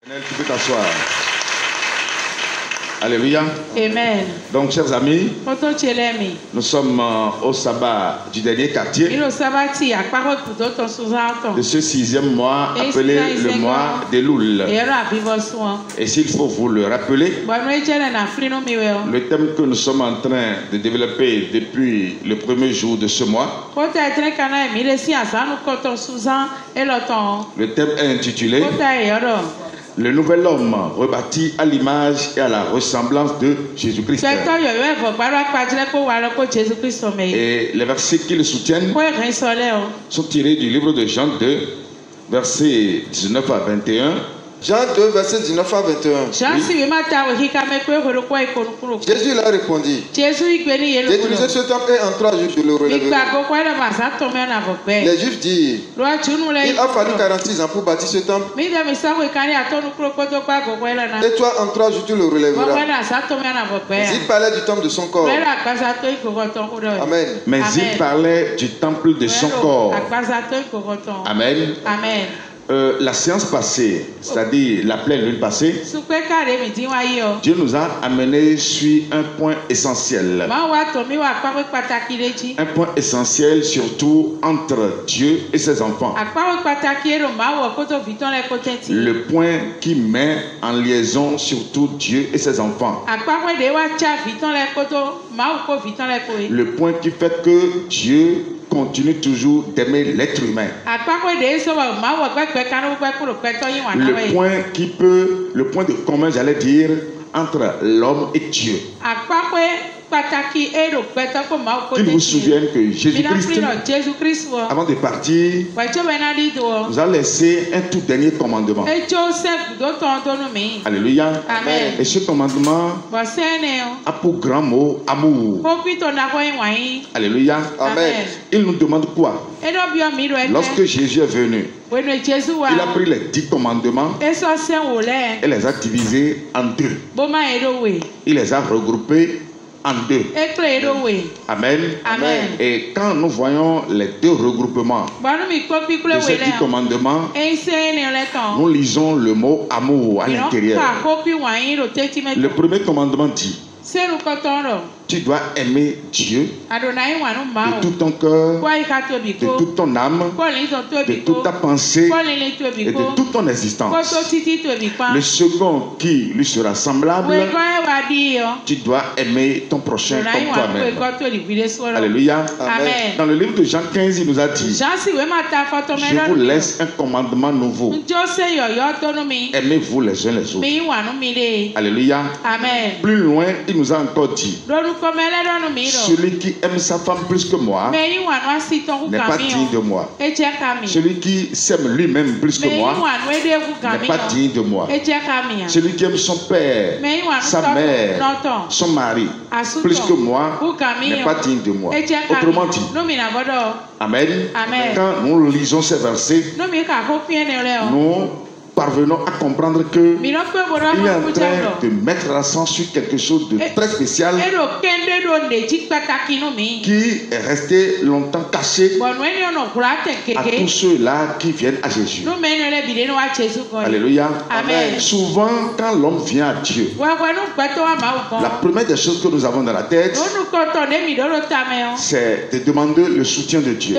Tu peux t'asseoir. Alléluia. Amen. Donc, chers amis, nous sommes au sabbat du dernier quartier de ce 6e mois appelé le mois des Louls. Et s'il faut vous le rappeler, le thème que nous sommes en train de développer depuis le premier jour de ce mois, le thème est intitulé le nouvel homme rebâti à l'image et à la ressemblance de Jésus-Christ. Et les versets qui le soutiennent sont tirés du livre de Jean 2, versets 19 à 21. Jean 2, verset 19 à 21. Jésus leur répondit: détruisez ce temple et en 3 jours je le relèverai. Les Juifs dirent: il a fallu 46 ans pour bâtir ce temple. Et toi, en 3 jours tu le relèveras. Mais il parlait du temple de son corps. Amen. Mais il parlait du temple de son corps. Amen. Amen. La séance passée, c'est-à-dire la pleine lune passée, Dieu nous a amené sur un point essentiel. Un point essentiel surtout entre Dieu et ses enfants. Le point qui met en liaison surtout Dieu et ses enfants. Le point qui fait que Dieu continue toujours d'aimer l'être humain. Le point de commun, j'allais dire, entre l'homme et Dieu. Qu'il vous souvienne que Jésus-Christ, avant de partir, nous a laissé un tout dernier commandement. Alléluia. Amen. Et ce commandement a pour grand mot amour. Alléluia. Amen. Il nous demande quoi? Lorsque Jésus est venu, il a pris les 10 commandements et les a divisés en 2. Il les a regroupés en 2. Amen. Amen. Et quand nous voyons les 2 regroupements de ces 10 commandements, nous lisons le mot amour à l'intérieur. Le premier commandement dit: tu dois aimer Dieu de tout ton cœur, de toute ton âme, de toute ta pensée et de toute ton existence. Le second qui lui sera semblable, tu dois aimer ton prochain comme toi-même. Alléluia. Amen. Dans le livre de Jean 15, il nous a dit: je vous laisse un commandement nouveau. Aimez-vous les uns les autres. Alléluia. Amen. Plus loin, il nous a encore dit: celui qui aime sa femme plus que moi n'est pas digne de moi. Celui qui s'aime lui-même plus que moi n'est pas digne de moi. Celui qui aime son père, sa mère, son mari plus que moi n'est pas digne de moi. Autrement dit, Amen. Quand nous lisons ces versets, nous parvenons à comprendre que il est en train de mettre l'accent sur quelque chose de très spécial qui est resté longtemps caché à tous ceux-là qui viennent à Jésus. Alléluia. Amen. Souvent, quand l'homme vient à Dieu, la première des choses que nous avons dans la tête, c'est de demander le soutien de Dieu.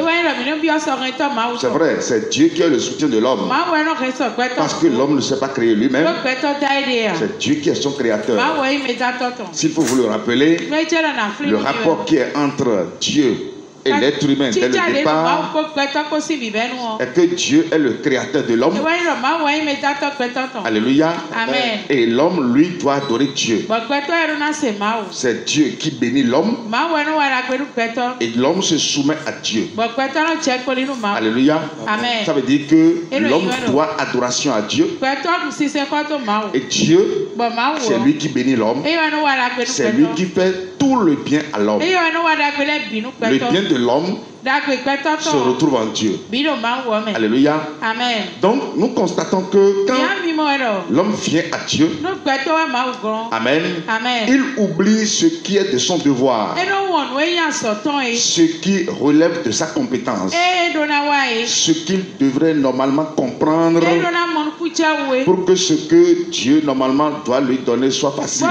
C'est vrai, c'est Dieu qui est le soutien de l'homme. Parce que l'homme ne s'est pas créé lui-même. C'est Dieu qui est son créateur. S'il faut vous le rappeler, le rapport qui est entre Dieu et l'être humain dès le départ est que Dieu est le créateur de l'homme. Alléluia. Amen. Et l'homme, lui, doit adorer Dieu. C'est Dieu qui bénit l'homme et l'homme se soumet à Dieu. Alléluia. Amen. Ça veut dire que l'homme doit adoration à Dieu. Et Dieu, c'est lui qui bénit l'homme. C'est lui qui fait tout le bien à l'homme. Le bien de l'homme se retrouve en Dieu. Alléluia. Amen. Donc, nous constatons que quand l'homme vient à Dieu, Amen, Amen. il oublie ce qui est de son devoir, ce qui relève de sa compétence, ce qu'il devrait normalement comprendre pour que ce que Dieu normalement doit lui donner soit facile.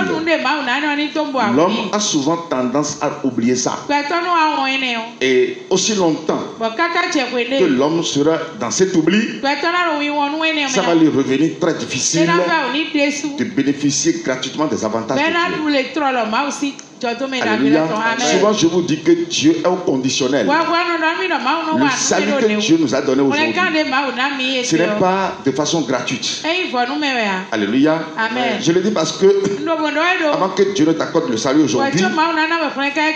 L'homme a souvent tendance à oublier ça. Et aussi longtemps que l'homme sera dans cet oubli, ça va lui revenir très difficile de bénéficier gratuitement des avantages de Dieu. Alléluia. Souvent je vous dis que Dieu est au conditionnel. Le salut que Dieu nous a donné aujourd'hui, ce n'est pas de façon gratuite. Alléluia. Amen. Je le dis parce que avant que Dieu ne t'accorde le salut aujourd'hui,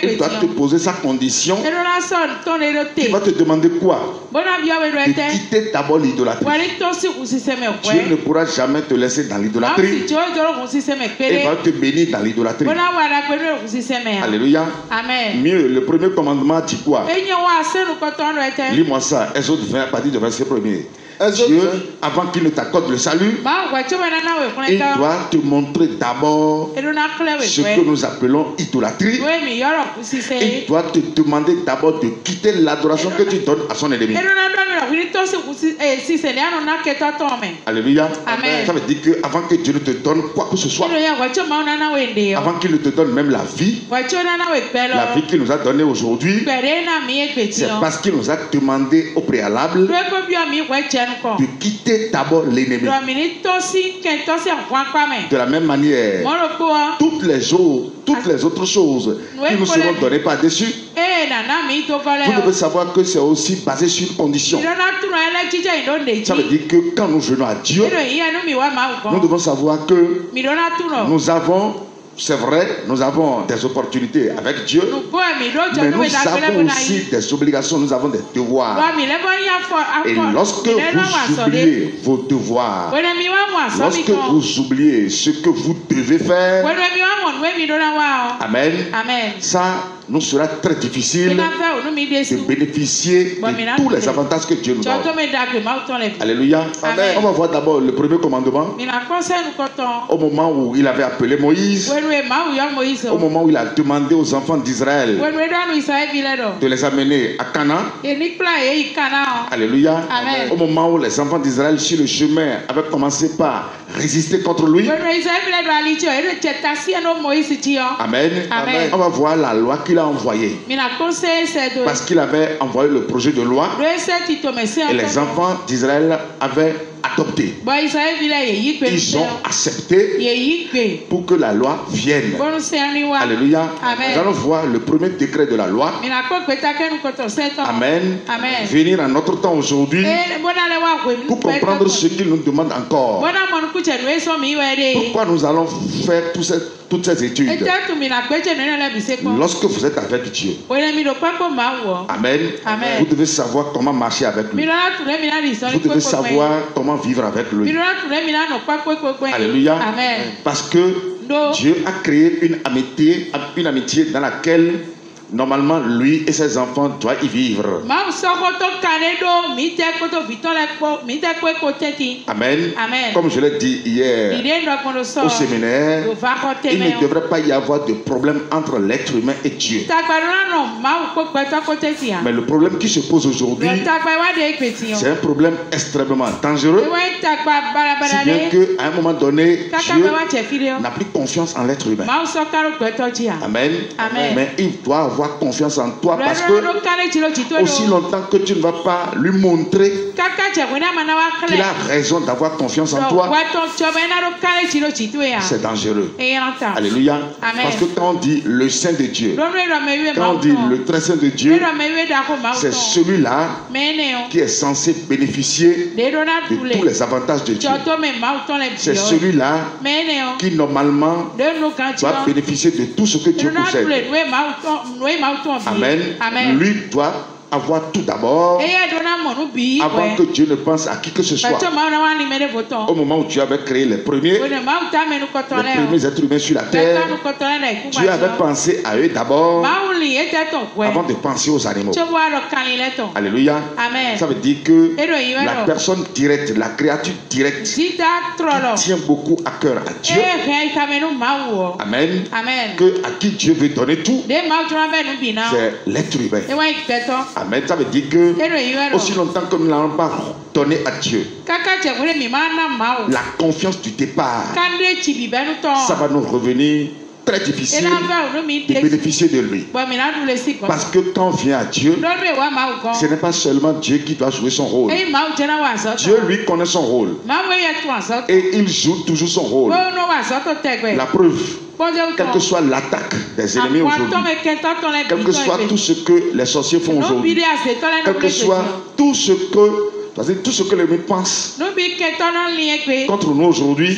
il doit te poser sa condition. Il va te demander quoi? De quitter d'abord l'idolâtrie. Dieu ne pourra jamais te laisser dans l'idolâtrie. Il va te bénir dans l'idolâtrie. Alléluia. Amen. Mieux, le premier commandement dit quoi? Lis-moi ça, Exode 20 à partir du verset 1er. Dieu, avant qu'il ne t'accorde le salut, il doit te montrer d'abord ce que nous appelons idolâtrie. Il doit te demander d'abord de quitter l'adoration que tu donnes à son ennemi. Alléluia. Amen. Ça veut dire qu'avant que Dieu ne te donne quoi que ce soit, avant qu'il ne te donne même la vie qu'il nous a donnée aujourd'hui, c'est parce qu'il nous a demandé au préalable de quitter d'abord l'ennemi. De la même manière, toutes les autres choses qui nous seront données par-dessus, vous devez savoir que c'est aussi basé sur une condition. Ça veut dire que quand nous venons à Dieu, nous devons savoir que nous avons, c'est vrai, nous avons des opportunités avec Dieu, mais nous avons aussi des obligations, nous avons des devoirs. Et lorsque vous oubliez vos devoirs, lorsque vous oubliez ce que vous devez faire, Amen, ça nous sera très difficile de bénéficier de tous les avantages que Dieu nous donne. Alléluia. Amen. On va voir d'abord le premier commandement. Au moment où il avait appelé Moïse, au moment où il a demandé aux enfants d'Israël de les amener à Canaan. Alléluia. Amen. Au moment où les enfants d'Israël sur le chemin avaient commencé par résister contre lui. Amen. Amen. On va voir la loi qu'il a envoyée. Parce qu'il avait envoyé le projet de loi et les enfants d'Israël avaient adopté. Ils ont accepté pour que la loi vienne. Alléluia. Amen. Nous allons voir le premier décret de la loi. Amen. Amen. Venir à notre temps aujourd'hui pour comprendre ce qu'il nous demande encore. Pourquoi nous allons faire toutes ces études? Lorsque vous êtes avec Dieu, Amen. Amen. Vous devez savoir comment marcher avec lui. Vous devez savoir comment vivre avec lui. Alléluia. Amen. Parce que Dieu a créé une amitié dans laquelle normalement lui et ses enfants doivent y vivre. Amen. Amen. Comme je l'ai dit hier au séminaire, il ne devrait pas y avoir de problème entre l'être humain et Dieu. Mais le problème qui se pose aujourd'hui, c'est un problème extrêmement dangereux. Si bien qu'à un moment donné, Dieu n'a plus confiance en l'être humain. Amen. Amen. Mais il doit avoir confiance en toi parce que aussi longtemps que tu ne vas pas lui montrer qu'il a raison d'avoir confiance en toi, c'est dangereux. Alléluia. Amen. Parce que quand on dit le Saint de Dieu, quand on dit le très Saint de Dieu, c'est celui-là qui est censé bénéficier de tous les avantages de Dieu. C'est celui-là qui normalement doit bénéficier de tout ce que Dieu possède. Amen. Amen. Lui doit avoir tout d'abord avant que Dieu ne pense à qui que ce soit. Au moment où Dieu avait créé les premiers êtres humains sur la terre, Dieu avait pensé à eux d'abord avant de penser aux animaux. Alléluia. Amen. Ça veut dire que la personne directe, la créature directe qui tient beaucoup à cœur à Dieu, Amen, Amen. que à qui Dieu veut donner tout, c'est l'être humain. Amen. Ça veut dire que aussi longtemps que nous n'allons pas donner à Dieu la confiance du départ, ça va nous revenir très difficile de bénéficier de lui. Parce que quand on vient à Dieu, ce n'est pas seulement Dieu qui doit jouer son rôle. Dieu, lui, connaît son rôle. Et il joue toujours son rôle. La preuve, quelle que soit l'attaque des ennemis aujourd'hui, quel que soit tout ce que les sorciers font aujourd'hui, quel que soit tout ce que l'ennemi pense contre nous aujourd'hui,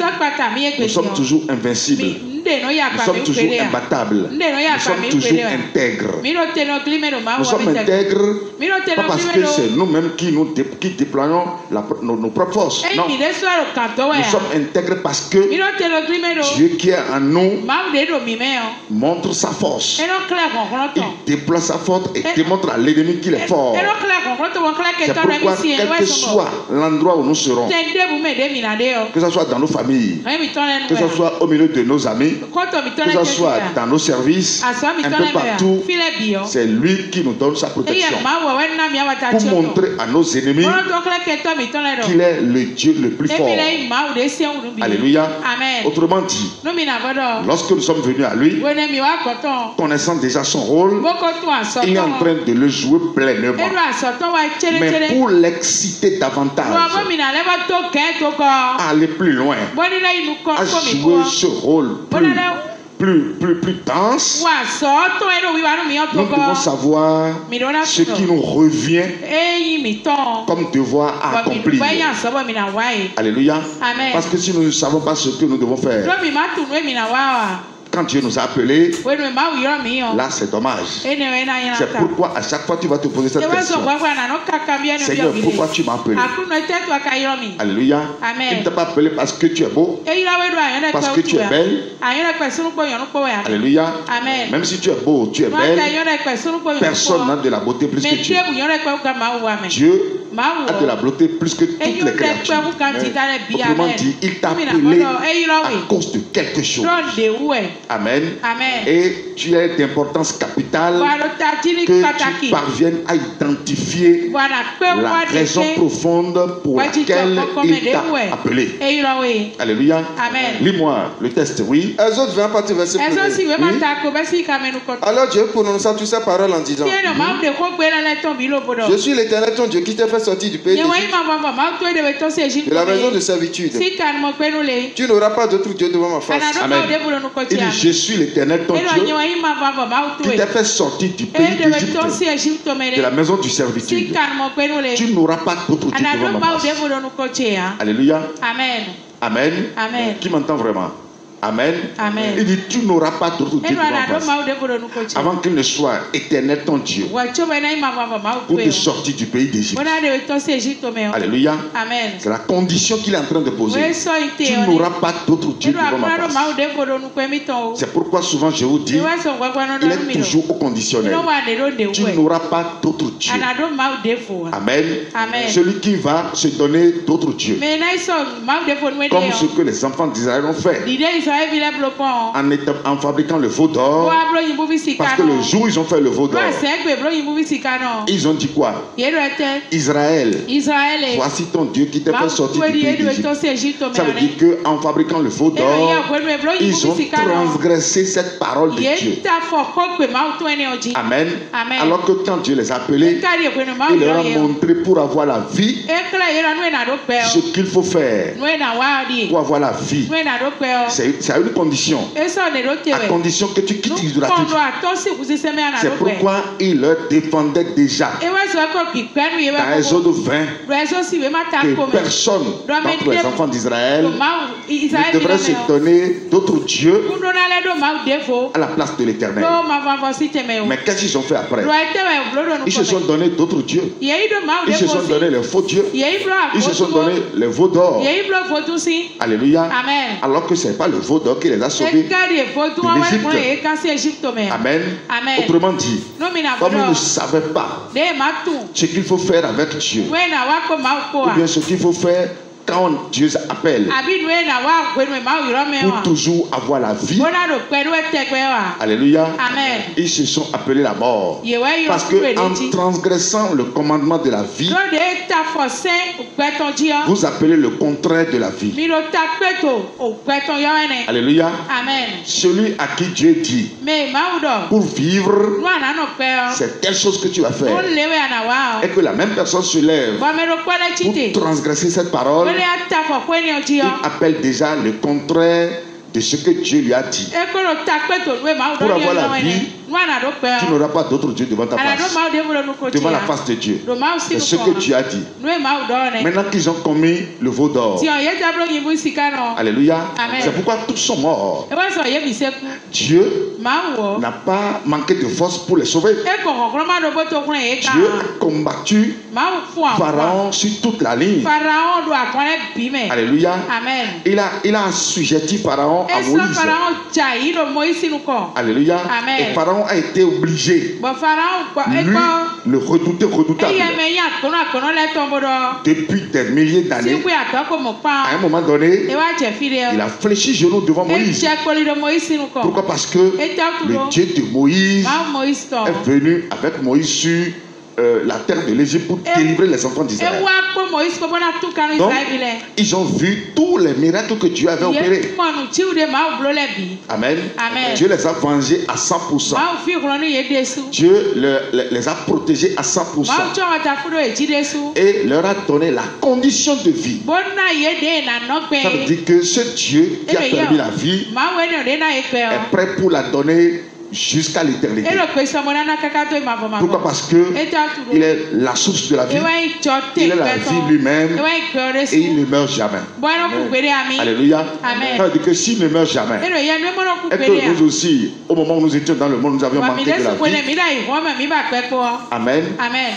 nous sommes toujours invincibles. Nous sommes toujours imbattables. Nous sommes toujours intègres. Nous sommes intègres pas parce que c'est nous-mêmes qui déployons nos propres forces. Non. Nous sommes intègres parce que Dieu qui est en nous montre sa force. Il déploie sa force et démontre à l'ennemi qu'il est fort. C'est pourquoi, quel que soit l'endroit où nous serons, que ce soit dans nos familles, que ce soit au milieu de nos amis, que ce soit dans nos services, un peu partout, c'est lui qui nous donne sa protection pour montrer à nos ennemis qu'il est le Dieu le plus fort. Alléluia. Autrement dit, lorsque nous sommes venus à lui, connaissant déjà son rôle, il est en train de le jouer pleinement. Mais pour l'exciter davantage, à aller plus loin, à jouer ce rôle plus dense, nous devons savoir ce qui nous revient comme devoir à accomplir. Alléluia. Parce que si nous ne savons pas ce que nous devons faire, quand Dieu nous a appelés, là c'est dommage. C'est pourquoi à chaque fois tu vas te poser cette question. Seigneur, pourquoi tu m'as appelé? Alléluia. Il ne t'a pas appelé parce que tu es beau, parce que tu es belle. Alléluia. Même si tu es beau, tu es belle, personne n'a de la beauté plus que Dieu. Dieu a de la beauté plus que toutes les créatures. Autrement dit, il t'a appelé à cause de quelque chose. Amen. Et tu es d'importance capitale que tu parviennes à identifier la raison profonde pour laquelle il t'a appelé. Alléluia. Lis-moi le texte, oui. Exode 20, partie verset 1. Alors Dieu prononça toutes ces paroles en disant: Je suis l'Éternel ton Dieu qui t'a fait sortir du pays d'Égypte, de la maison de servitude. Tu n'auras pas d'autre Dieu devant ma face. Amen. Il dit: Je suis l'Éternel ton Dieu qui t'a fait sortir du pays d'Égypte, de la maison du servitude. Tu n'auras pas d'autre Dieu devant ma face. Alléluia. Amen. Qui m'entend vraiment? Amen. Il dit: tu n'auras pas d'autre Dieu devant face, avant qu'il ne soit éternel ton Dieu pour te sortir du pays d'Égypte. Alléluia. C'est la condition qu'il est en train de poser. Tu n'auras pas d'autre Dieu devant ma face. C'est pourquoi souvent je vous dis, il est toujours au conditionnel. Tu n'auras pas d'autre Dieu. Amen. Celui qui va se donner d'autres dieux, comme ce que les enfants d'Israël ont fait en fabriquant le veau d'or. Parce que le jour où ils ont fait le veau d'or, ils ont dit quoi? Israël, voici ton Dieu qui t'a fait sortir du pays d'Égypte. Ça veut dire qu'en fabriquant le veau d'or, ils ont transgressé cette parole de Dieu. Amen. Alors que quand Dieu les a appelés, il leur a montré pour avoir la vie ce qu'il faut faire pour avoir la vie. C'est à une condition. À condition que tu quittes l'idolâtrie. C'est pourquoi il leur défendait déjà dans Exode 20 que personne d'entre les enfants d'Israël ne devrait se donner d'autres dieux à la place de l'Éternel. Mais qu'est-ce qu'ils ont fait après? Ils se sont donné d'autres dieux. Ils se sont donné les faux dieux. Ils se sont donné les veaux d'or. Alléluia. Alors que ce n'est pas le veau d'or qui les a sauvés de l'Égypte. Amen. Autrement dit, comme ils ne savaient pas ce qu'il faut faire avec Dieu, ou bien ce qu'il faut faire quand Dieu appelle pour toujours avoir la vie, alléluia, Amen. Ils se sont appelés la mort. Parce que en transgressant le commandement de la vie, vous appelez le contraire de la vie. Alléluia. Amen. Celui à qui Dieu dit pour vivre, c'est telle chose que tu vas faire. Et que la même personne se lève pour transgresser cette parole, il appelle déjà le contraire de ce que Dieu lui a dit. Pour avoir la vie, tu n'auras pas d'autre Dieu devant ta face, devant la face de Dieu. C'est ce que Dieu a dit. Maintenant qu'ils ont commis le veau d'or, alléluia, c'est pourquoi tous sont morts. Dieu n'a pas manqué de force pour les sauver. Dieu a combattu Pharaon sur toute la ligne. Alléluia. Il a assujetti Pharaon à Moïse. Alléluia. Et Pharaon a été obligé, lui, le redoutable, depuis des milliers d'années, à un moment donné, il a fléchi genou devant Moïse. Pourquoi? Parce que le Dieu de Moïse est venu avec Moïse sur la terre de l'Égypte pour délivrer les enfants d'Israël. Donc, ils ont vu tous les miracles que Dieu avait opérés. Amen. Dieu les a vengés à 100%. Dieu les a protégés à 100%. Et leur a donné la condition de vie. Ça veut dire que ce Dieu qui a permis la vie est prêt pour la donner jusqu'à l'éternité. Pourquoi? Parce que il est la source de la vie. Il est la vie lui-même et il ne meurt jamais. Alléluia. Ça veut dire que s'il ne meurt jamais, et que nous aussi, au moment où nous étions dans le monde, nous avions manqué de la vie. Amen.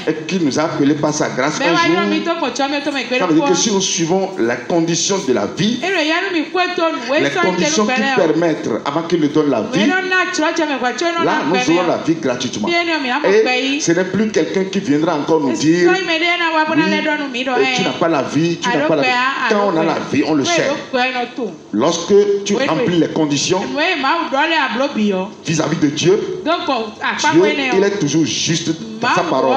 Et qu'il nous a appelés par sa grâce un jour. Ça veut dire que si nous suivons la condition de la vie, les conditions qui permettent avant qu'il nous donne la vie, là, nous aurons la vie gratuitement. Et ce n'est plus quelqu'un qui viendra encore nous dire oui, tu n'as pas la vie, tu n'as pas la vie. Quand on a la vie, on le sait. Lorsque tu remplis les conditions vis-à-vis de Dieu, Dieu, il est toujours juste dans sa parole.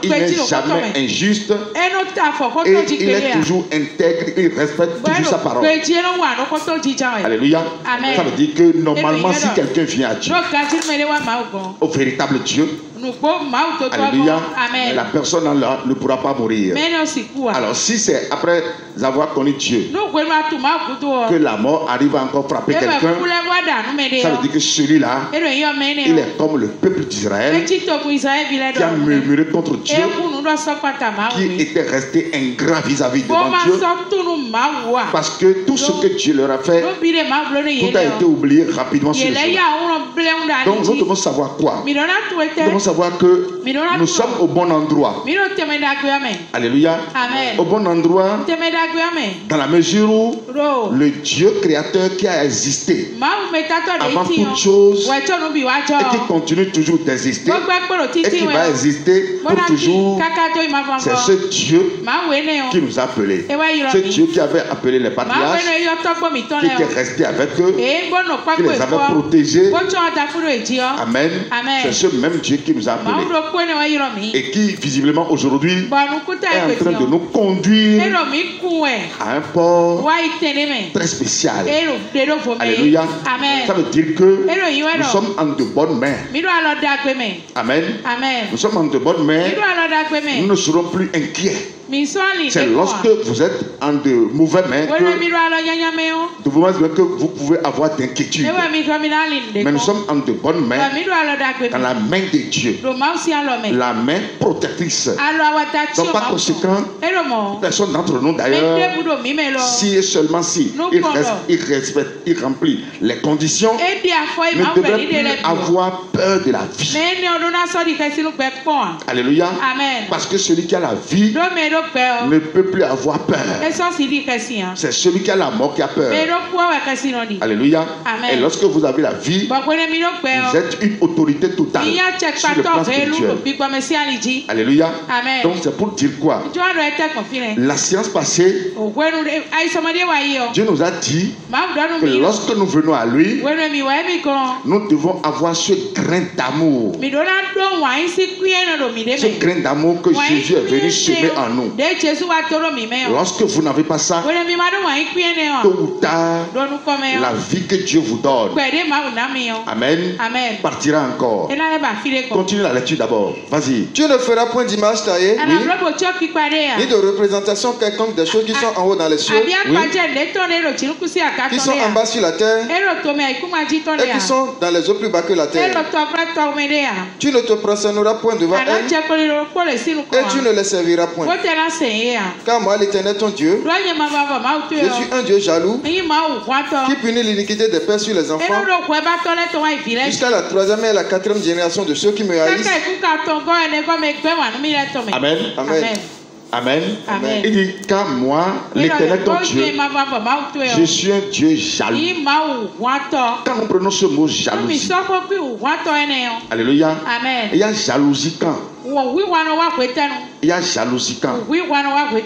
Il n'est jamais injuste et il est toujours intègre, il respecte toujours sa parole. Alléluia. Ça veut dire que normalement, si quelqu'un vient à Dieu, au véritable Dieu, alléluia, la personne là ne pourra pas mourir. Alors si c'est après avoir connu Dieu que la mort arrive à encore frapper quelqu'un, ça veut dire que celui-là, il est comme le peuple d'Israël qui a murmuré contre Dieu, qui était resté ingrat vis-à-vis devant Dieu, parce que tout ce que Dieu leur a fait, tout a été oublié rapidement sur le chemin. Donc nous devons savoir quoi? Nous devons savoir que nous sommes au bon endroit. Alléluia. Au bon endroit, dans la mesure où le Dieu créateur qui a existé avant toute chose et qui continue toujours d'exister et qui va exister pour toujours, c'est ce Dieu qui nous a appelés. Ce Dieu qui avait appelé les patriarches, qui était resté avec eux, qui les avait protégés. Amen. C'est ce même Dieu qui nous a appelés et qui visiblement aujourd'hui est en train de nous conduire à un port très spécial. Alléluia. Ça veut dire que nous sommes en de bonnes mains. Amen. Nous sommes en de bonnes mains. Nous ne serons plus inquiets. C'est lorsque vous êtes en de mauvaises mains que vous pouvez avoir d'inquiétude. Mais nous sommes en de bonnes mains, dans la main de Dieu, la main protectrice. Donc par conséquent, personne d'entre nous d'ailleurs, si et seulement si il respecte, il remplit les conditions, ne devrait plus avoir peur de la vie. Alléluia. Parce que celui qui a la vie ne peut plus avoir peur. C'est celui qui a la mort qui a peur. Alléluia. Et lorsque vous avez la vie, vous êtes une autorité totale sur le plan spirituel. Alléluia. Donc c'est pour dire quoi? La séance passée, Dieu nous a dit que lorsque nous venons à lui, nous devons avoir ce grain d'amour. Ce grain d'amour que Jésus est venu semer en nous. Lorsque vous n'avez pas ça, tôt ou tard, la vie que Dieu vous donne, Amen, partira encore. Continue la lecture d'abord. Vas-y. Dieu ne fera point d'image taillée, ni de représentation quelconque des choses qui sont en haut dans les cieux, qui sont en bas sur la terre, et qui sont dans les eaux plus bas que la terre. Tu ne te prosterneras point devant elles, et tu ne les serviras point. Car moi, l'Éternel ton Dieu, je suis un Dieu jaloux, qui punit l'iniquité des pères sur les enfants, jusqu'à la 3e et la 4e génération de ceux qui me haïssent. Amen. Amen. Amen. Amen. Il dit, car moi, l'Éternel ton Dieu, je suis un Dieu jaloux. Quand nous prenons ce mot jalousie, alléluia, il y a jalousie quand? Il y a jalousie quand?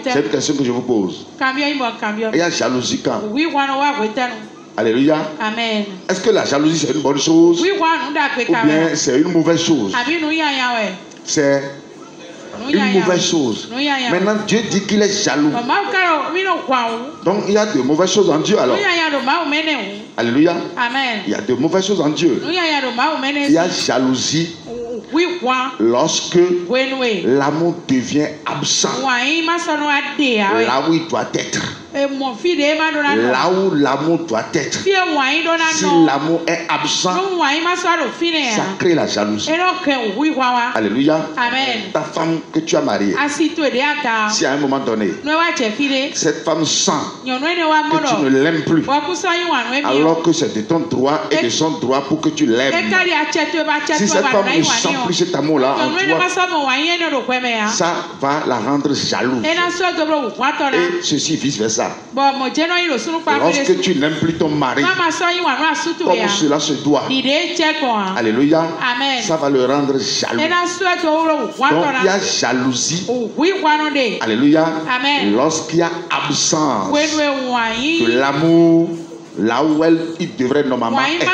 C'est une question que je vous pose. Il y a jalousie quand? Alléluia. Amen. Est-ce que la jalousie c'est une bonne chose? Ou bien c'est une mauvaise chose? C'est une mauvaise chose. Maintenant, Dieu dit qu'il est jaloux. Donc, il y a de mauvaises choses en Dieu alors. Alléluia. Amen. Il y a de mauvaises choses en Dieu. Il y a jalousie lorsque l'amour devient absent là où il doit être. Là où l'amour doit être. Si l'amour est absent, ça crée la jalousie. Alléluia. Amen. Ta femme que tu as mariée, si à un moment donné, cette femme sent que tu ne l'aimes plus, alors que c'est de ton droit et de son droit pour que tu l'aimes. Si cette femme ne sent plus cet amour-là en toi, ça va la rendre jalouse. Et ceci vice-versa. Lorsque tu n'aimes plus ton mari comme cela se doit, alléluia, ça va le rendre jaloux. Donc il y a jalousie, alléluia, lorsqu'il y a absence de l'amour là où il devrait normalement être.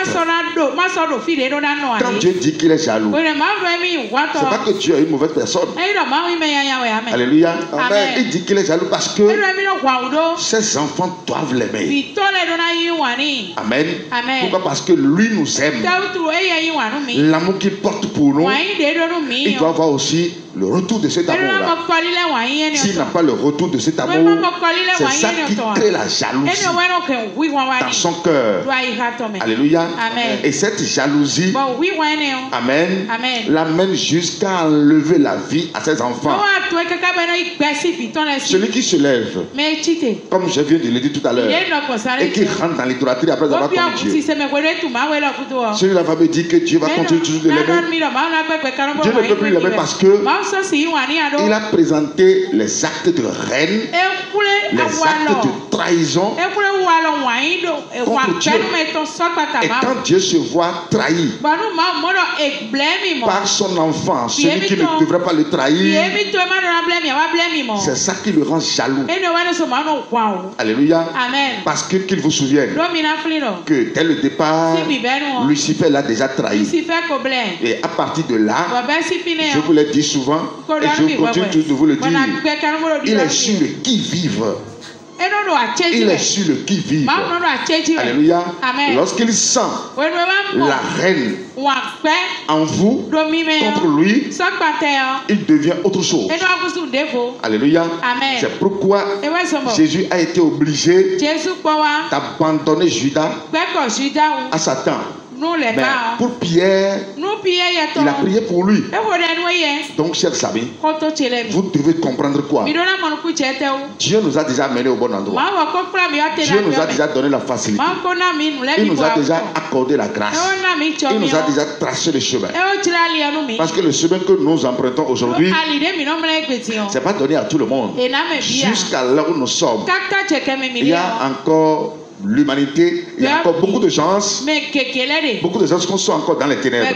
Quand Dieu dit qu'il est jaloux, c'est pas que Dieu est une mauvaise personne. Alléluia. Amen. Il dit qu'il est jaloux parce que ses enfants doivent l'aimer. Amen. Pourquoi? Parce que lui nous aime. L'amour qu'il porte pour nous, il doit avoir aussi le retour de cet amour-là. S'il n'a pas le retour de cet amour, c'est ça qui crée la jalousie dans son cœur. Alléluia. Amen. Et cette jalousie, amen, l'amène jusqu'à enlever la vie à ses enfants. Celui qui se lève, comme je viens de le dire tout à l'heure, et qui rentre dans l'idolâtrie après avoir connu Dieu, celui-là va me dire que Dieu va continuer toujours de l'aimer. Dieu ne peut plus l'aimer parce que il a présenté les actes de haine, les actes de trahison contre Dieu. Et quand Dieu se voit trahi par son enfant, celui qui ne devrait pas le trahir, c'est ça qui le rend jaloux. Alléluia. Parce qu'il vous souvienne que dès le départ, Lucifer l'a déjà trahi. Et à partir de là, je vous l'ai dit souvent, et je continue toujours de vous le dire, il est sur le qui-vive. Il est sur le qui-vive. Alléluia. Lorsqu'il sent la haine en vous contre lui, il devient autre chose. Alléluia. C'est pourquoi Jésus a été obligé d'abandonner Judas à Satan. Mais pour Pierre, il a prié pour lui. Donc, chers amis, vous devez comprendre quoi? Dieu nous a déjà amenés au bon endroit. Dieu nous a déjà donné la facilité. Il nous a déjà accordé la grâce. Il nous a déjà tracé le chemin. Parce que le chemin que nous empruntons aujourd'hui, ce n'est pas donné à tout le monde. Jusqu'à là où nous sommes, il y a encore l'humanité, il y a encore beaucoup de gens qui sont encore dans les ténèbres.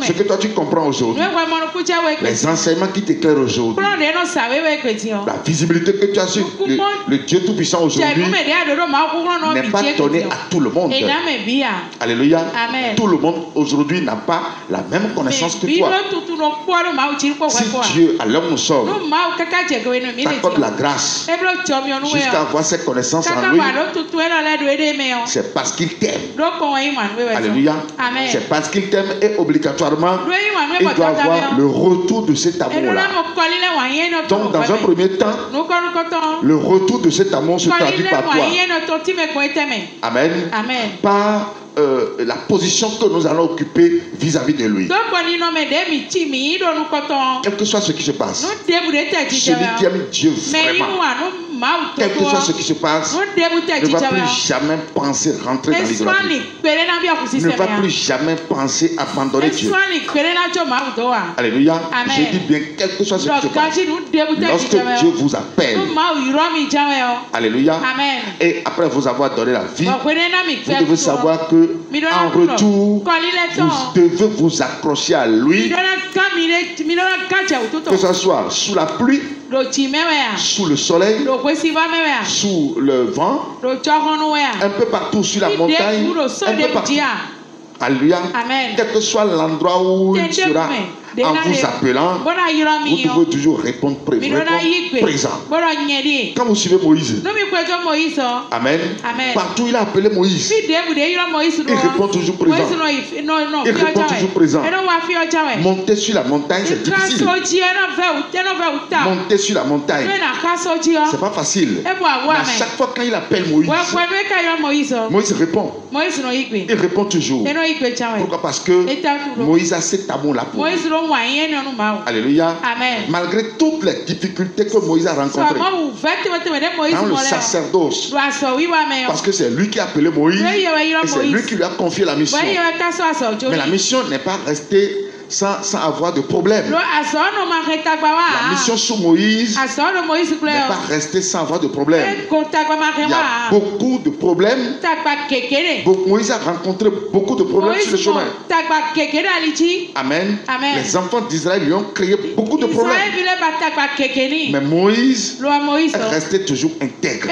Ce que toi tu comprends aujourd'hui, les enseignements qui t'éclairent aujourd'hui, la visibilité que tu as sur le Dieu Tout-Puissant aujourd'hui n'est pas donné à tout le monde. Alléluia. Tout le monde aujourd'hui n'a pas la même connaissance que toi. Si Dieu, à l'homme nous sommes, t'accorde la grâce jusqu'à avoir cette connaissance en lui, c'est parce qu'il t'aime. Alléluia. C'est parce qu'il t'aime et obligatoirement, il doit avoir le retour de cet amour-là. Donc, dans un premier temps, le retour de cet amour se traduit par quoi? Amen. Par la position que nous allons occuper vis-à-vis de lui. Quel que soit ce qui se passe, celui qui aime Dieu vraiment, quel que soit ce qui se passe, ne va plus jamais penser rentrer dans l'idolâtrie. Ne va plus jamais penser abandonner Dieu. Alléluia. Je dis bien, quel que soit ce qui se passe, lorsque Dieu vous appelle, alléluia, et après vous avoir donné la vie, vous devez savoir que en retour, vous devez vous accrocher à lui, que ce soit sous la pluie, sous le soleil, sous le vent, un peu partout sur la montagne, un peu partout. Alléluia. Quel que soit l'endroit où il sera, en vous appelant, vous devez toujours répondre présent. Quand vous suivez Moïse, amen, partout il a appelé Moïse, il répond toujours présent. Il répond toujours présent. Monter sur la montagne, c'est difficile. Monter sur la montagne, c'est pas facile. Mais à chaque fois quand il appelle Moïse, Moïse répond. Il répond toujours. Pourquoi? Parce que Moïse a cet amour-là pour lui. Alléluia. Malgré toutes les difficultés que Moïse a rencontrées dans le sacerdoce, parce que c'est lui qui a appelé Moïse et c'est lui qui lui a confié la mission. Mais la mission n'est pas restée sans avoir de problème. La mission sous Moïse n'est pas restée sans avoir de problème. Il y a beaucoup de problèmes. Moïse a rencontré beaucoup de problèmes sur le chemin. Amen. Les enfants d'Israël lui ont créé beaucoup de problèmes. Mais Moïse est resté toujours intègre.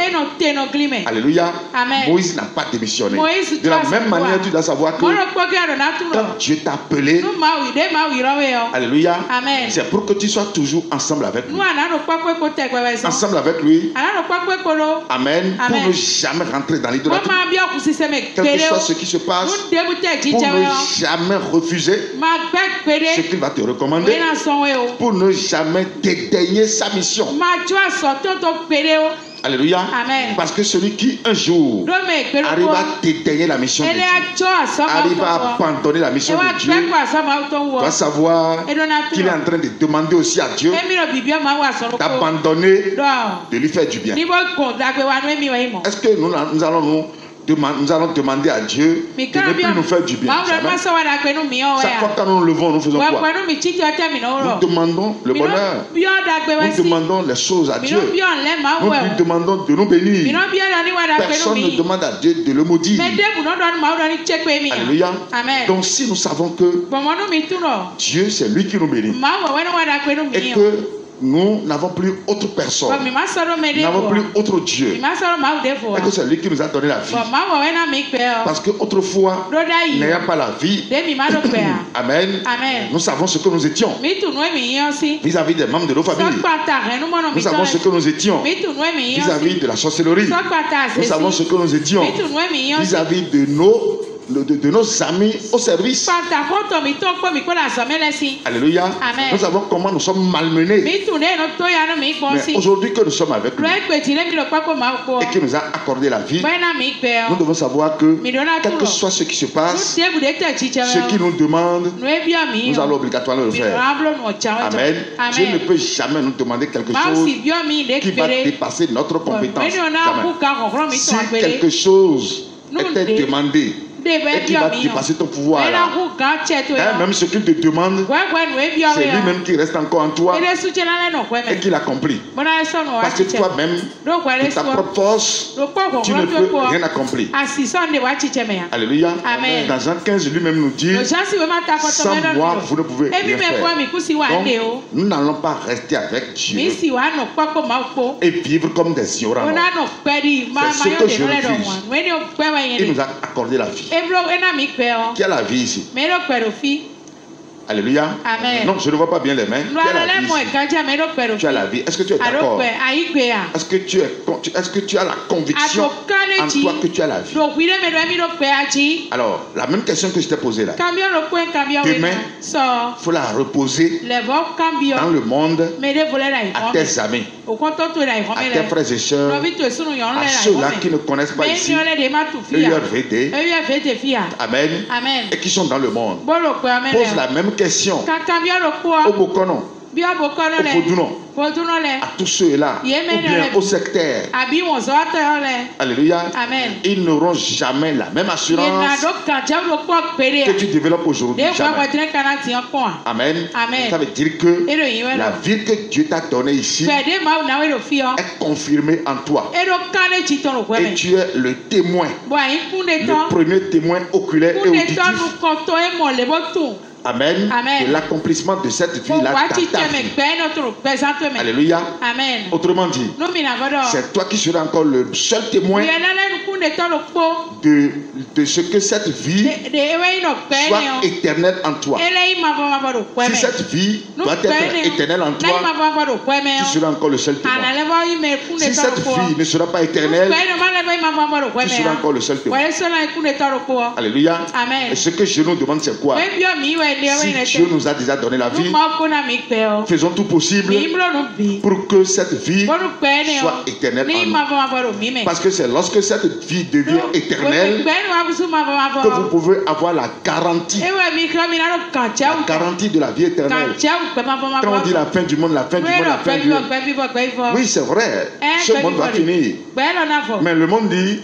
Alléluia. Moïse n'a pas démissionné. De la même manière, tu dois savoir que quand Dieu t'a appelé, alléluia, c'est pour que tu sois toujours ensemble avec lui. Ensemble avec lui. Amen. Pour ne jamais rentrer dans l'idolâtrie. Quel que soit ce qui se passe, pour ne jamais refuser ce qu'il va te recommander, pour ne jamais dédaigner sa mission. Alléluia. Parce que celui qui un jour arrive à dédaigner la mission de Dieu, arrive à abandonner la mission de Dieu, doit savoir qu'il est en train de demander aussi à Dieu d'abandonner, de lui faire du bien. Est-ce que nous allons demander à Dieu de ne plus nous faire du bien? Chaque fois que nous nous levons, nous faisons quoi? Nous demandons le bonheur. Nous demandons les choses à Dieu. Nous lui demandons de nous bénir. Personne ne demande à Dieu de le maudire. Alléluia. Donc si nous savons que Dieu c'est lui qui nous bénit et que nous n'avons plus autre personne, nous n'avons plus autre Dieu, et que c'est lui qui nous a donné la vie. Parce qu'autrefois, n'ayant pas la vie, amen, nous savons ce que nous étions vis-à-vis des membres de nos familles. Nous savons ce que nous étions vis-à-vis de la sorcellerie. Nous savons ce que nous étions vis-à-vis de nos amis au service. Alléluia. Nous savons comment nous sommes malmenés. Mais aujourd'hui que nous sommes avec lui et qu'il nous a accordé la vie, nous devons savoir que quel que soit ce qui se passe, ce qu'il nous demande, nous allons obligatoirement le faire. Amen. Dieu ne peut jamais nous demander quelque chose qui va dépasser notre compétence. Si quelque chose était demandé et qui va dépasser ton pouvoir là. Même ce qu'il te demande, c'est lui-même qui reste encore en toi et qui l'accomplit. Parce que toi-même, de ta propre force, tu ne peux rien accomplir. Alléluia. Dans Jean 15, lui-même nous dit, sans moi, vous ne pouvez rien faire. Donc, nous n'allons pas rester avec Dieu et vivre comme des ignorants. C'est ce que je refuse. Il nous a accordé la vie. Qui a la vie ici? Alléluia. Amen. Non, je ne vois pas bien les mains. Tu as la vie. Est-ce que tu es d'accord? Est-ce que tu as la conviction en toi que tu as la vie? Alors, la même question que je t'ai posée là. Demain, il faut la reposer dans le monde à tes amis, à tes frères et sœurs, à ceux-là qui ne connaissent pas ici, EURVD, Amen, et qui sont dans le monde. Pose la même question au Bokono, au Fodounon, à tous ceux-là, ou bien au sectaire. Alléluia. Amen. Ils n'auront jamais la même assurance que tu développes aujourd'hui. Amen. Amen. Ça veut dire que la vie que Dieu t'a donnée ici est confirmée en toi. Et tu es le témoin, le premier témoin oculaire et auditif. Amen. Amen. De l'accomplissement de cette vie-là. Alléluia. Amen. Autrement dit, c'est toi qui seras encore le seul témoin de ce que cette vie soit éternelle en toi. Si cette vie doit être éternelle en toi, tu seras encore le seul témoin. Si cette vie ne sera pas éternelle, tu seras encore le seul témoin. Alléluia. Amen. Et ce que je nous demande, c'est quoi? Si Dieu nous a déjà donné la vie, faisons tout possible pour que cette vie soit éternelle en nous. Parce que c'est lorsque cette vie devient éternelle que vous pouvez avoir la garantie de la vie éternelle. Quand on dit la fin du monde, la fin du monde, la fin du monde. Oui, c'est vrai. Ce monde va finir. Mais le monde dit,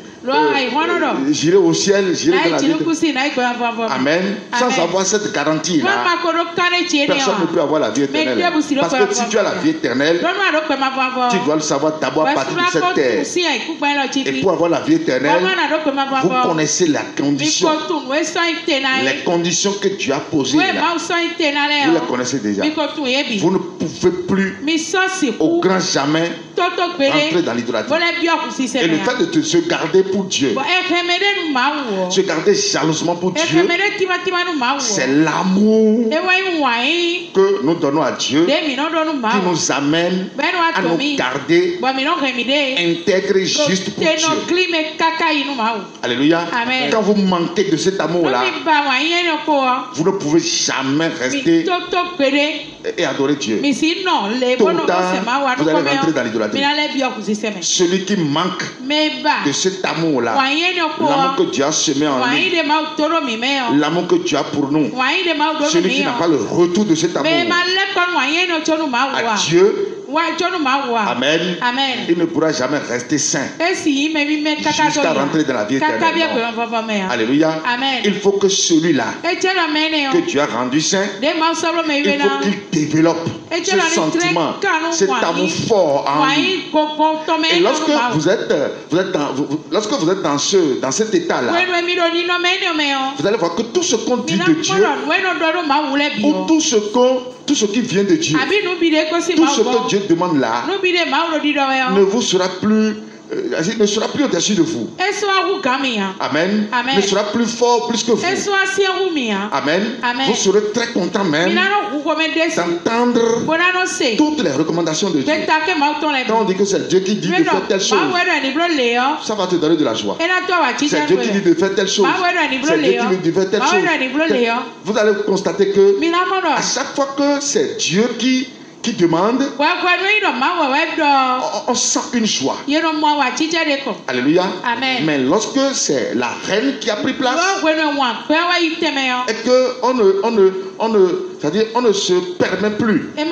j'irai au ciel, j'irai dans la vie. Amen. Sans avoir cette garantie-là, personne ne peut avoir la vie éternelle. Parce que si tu as la vie éternelle, tu dois le savoir d'abord à partir de cette terre. Et pour avoir la vie éternelle, vous connaissez la condition. Les conditions que Dieu a posées là, vous les connaissez déjà. Vous ne pouvez plus, au grand jamais, rentrer dans l'idolâtrie. Et le fait de se garder pour Dieu, se garder jalousement pour Dieu, c'est l'amour que nous donnons à Dieu qui nous amène à nous garder intègres et justes pour Dieu. Alléluia. Amen. Quand vous manquez de cet amour-là, vous ne pouvez jamais rester et adorer Dieu. Tôt ou tard, vous allez rentrer dans l'idolâtrie. Celui qui manque de cet amour-là, l'amour que Dieu a semé en nous, l'amour que Dieu a pour nous, celui qui n'a pas le retour de cet amour à Dieu, Amen. Amen. Il ne pourra jamais rester saint jusqu'à rentrer dans la vie éternelle. Alléluia. Amen. Il faut que celui-là que Dieu a rendu saint, il faut qu'il développe ce sentiment, cet amour fort en lui. Et lorsque vous êtes dans cet état-là, vous allez voir que tout ce qu'on dit de Dieu, ou tout ce qui vient de Dieu, tout ce que Dieu demande là, ne vous sera plus, ne sera plus au-dessus de vous. Amen. Amen. Ne sera plus fort plus que vous. Amen. Amen. Vous serez très content même d'entendre toutes les recommandations de Dieu. Quand on dit que c'est Dieu qui dit de faire telle chose, ça va te donner de la joie. C'est Dieu qui dit de faire telle chose. C'est Dieu qui dit de faire telle chose. Vous allez constater que à chaque fois que c'est Dieu qui demande, on sent une joie. Alléluia. Amen. Mais lorsque c'est la reine qui a pris place et c'est-à-dire on ne se permet plus, on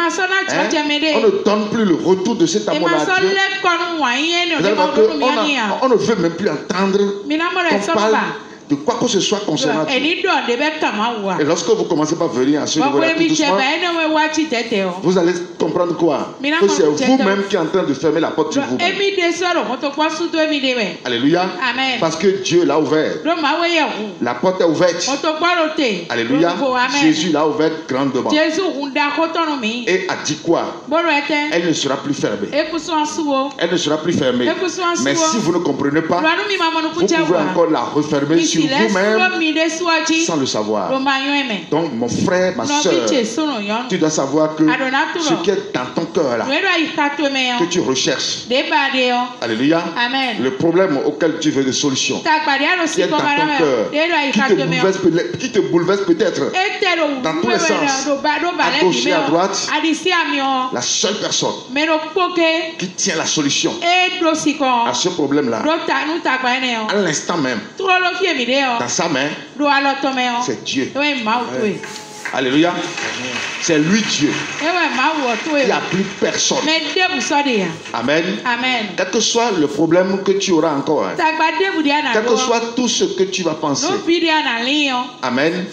ne donne plus le retour de cet amour à Dieu, on ne veut même plus entendre qu'on parle de quoi que ce soit concernant Dieu. Et lorsque vous commencez par venir à ce niveau-là tout doucement, vous allez comprendre quoi? Que c'est vous-même qui êtes en train de fermer la porte sur vous-même. Alléluia. Amen. Parce que Dieu l'a ouvert. La porte est ouverte. Alléluia. Jésus l'a ouverte grandement. Et a dit quoi? Elle ne sera plus fermée. Elle ne sera plus fermée. Mais si vous ne comprenez pas, vous pouvez encore la refermer sur vous-même sans le savoir. Donc mon frère, ma soeur, tu dois savoir que ce qui est dans ton cœur là, que tu recherches. Alléluia. Amen. Le problème auquel tu veux des solutions, qui est dans ton cœur, qui te bouleverse peut-être dans tous les sens, à gauche et à droite, la seule personne qui tient la solution à ce problème-là, à l'instant même, dans sa main, c'est Dieu. Alléluia. C'est lui Dieu. Il n'y a plus personne. Amen. Quel que soit le problème que tu auras encore, quel que soit tout ce que tu vas penser, Amen.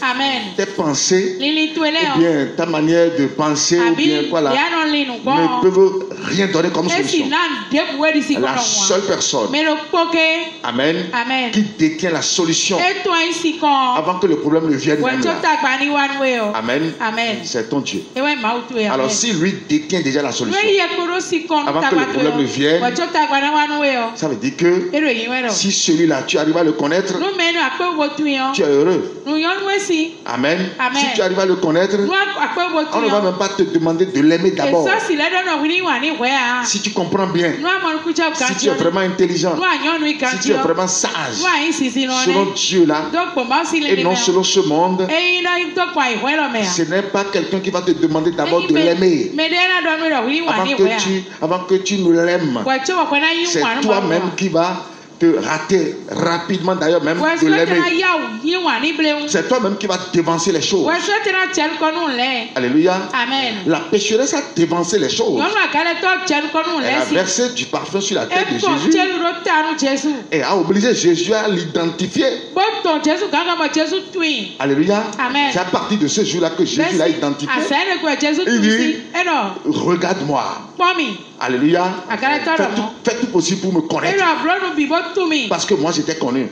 Tes pensées, ou bien ta manière de penser, ou bien quoi là, ne peuvent rien donner comme solution. La seule personne, Amen, qui détient la solution avant que le problème ne vienne même là. Amen. C'est ton Dieu. Alors si lui détient déjà la solution avant que le problème ne vienne, ça veut dire que si celui-là tu arrives à le connaître, tu es heureux. Amen. Si tu arrives à le connaître, on ne va même pas te demander de l'aimer d'abord. Si tu comprends bien, si tu es vraiment intelligent, si tu es vraiment sage, selon Dieu là, et non selon ce monde, ce n'est pas quelqu'un qui va te demander d'abord de l'aimer avant que tu ne l'aimes. C'est toi-même qui va te rater rapidement d'ailleurs même de l'aimer. C'est toi-même qui va devancer les choses. Alléluia. Amen. La pécheresse a devancé les choses. Elle a versé du parfum sur la tête de Jésus et a obligé Jésus à l'identifier. Alléluia. C'est à partir de ce jour-là que Jésus l'a identifié. Il dit, regarde-moi. Alléluia. Fais tout possible pour me connaître. Parce que moi j'étais connu.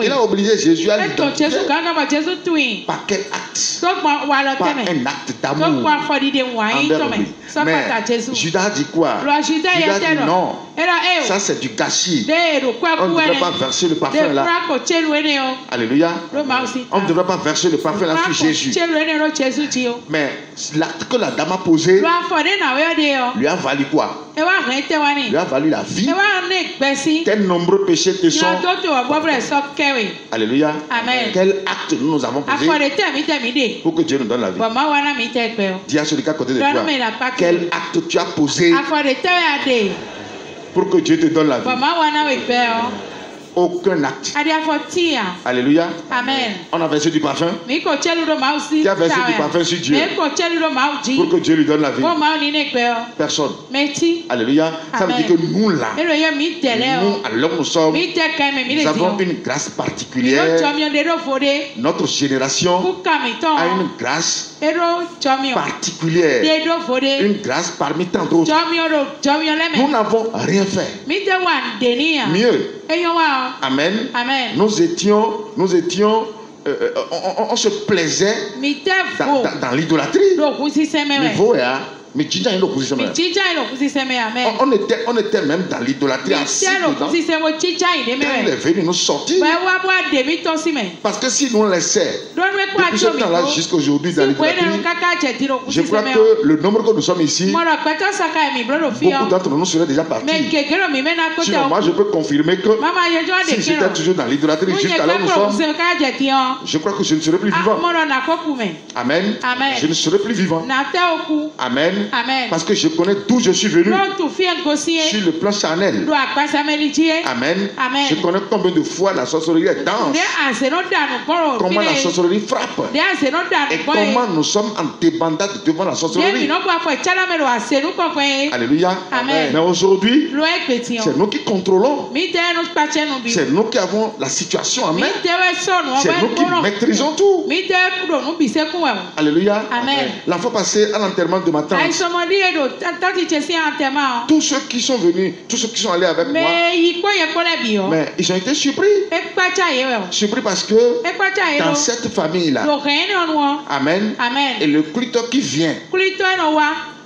Il a obligé Jésus à l'identifier. Par quel acte? Par un acte d'amour envers lui. Mais Judas dit quoi? Judas dit non. Ça c'est du gâchis. On ne devrait pas verser le parfum là. Alléluia. On ne devrait pas verser le parfum là sur Jésus. Mais l'acte que la dame a posé lui a valu quoi? Lui a valu la vie. Quels nombreux péchés te sont. Alléluia. Amen. Quel acte nous avons posé pour que Dieu nous donne la vie? Dis à celui qui est à côté de toi, quel acte tu as posé pour que Dieu te donne la vie? Aucun acte. Alléluia. Amen. On a versé du parfum. Qui a versé du parfum sur Dieu pour que Dieu lui donne la vie? Personne. Alléluia. Ça veut dire que nous là, nous alors nous sommes, nous avons une grâce particulière. Notre génération a une grâce particulière. Une grâce parmi tant d'autres. Nous n'avons rien fait. Mieux. Amen. Nous étions, on se plaisait dans l'idolâtrie. On était même dans l'idolâtrie assis dedans. Il est venu nous sortir. Parce que si nous on laissait depuis ce temps-là jusqu'à aujourd'hui dans l'idolâtrie, je crois que le nombre que nous sommes ici, beaucoup d'entre nous seraient déjà partis. Sinon, moi je peux confirmer que si j'étais toujours dans l'idolâtrie jusqu'à là où nous sommes, je crois que je ne serais plus vivant. Amen. Je ne serais plus vivant. Amen. Parce que je connais d'où je suis venu sur le plan charnel. Amen. Je connais combien de fois la sorcellerie est dense. Comment la sorcellerie frappe. frappe. Et comment nous sommes en débandade devant la sorcellerie. Alléluia. Amen. Mais aujourd'hui, c'est nous qui contrôlons. C'est nous qui avons la situation en main. C'est nous qui maîtrisons tout. Alléluia. Amen. La fois passée, à l'enterrement de ma tante, tous ceux qui sont venus, tous ceux qui sont allés avec moi, mais ils ont été surpris. Surpris parce que dans cette famille-là, amen, et le clitor qui vient,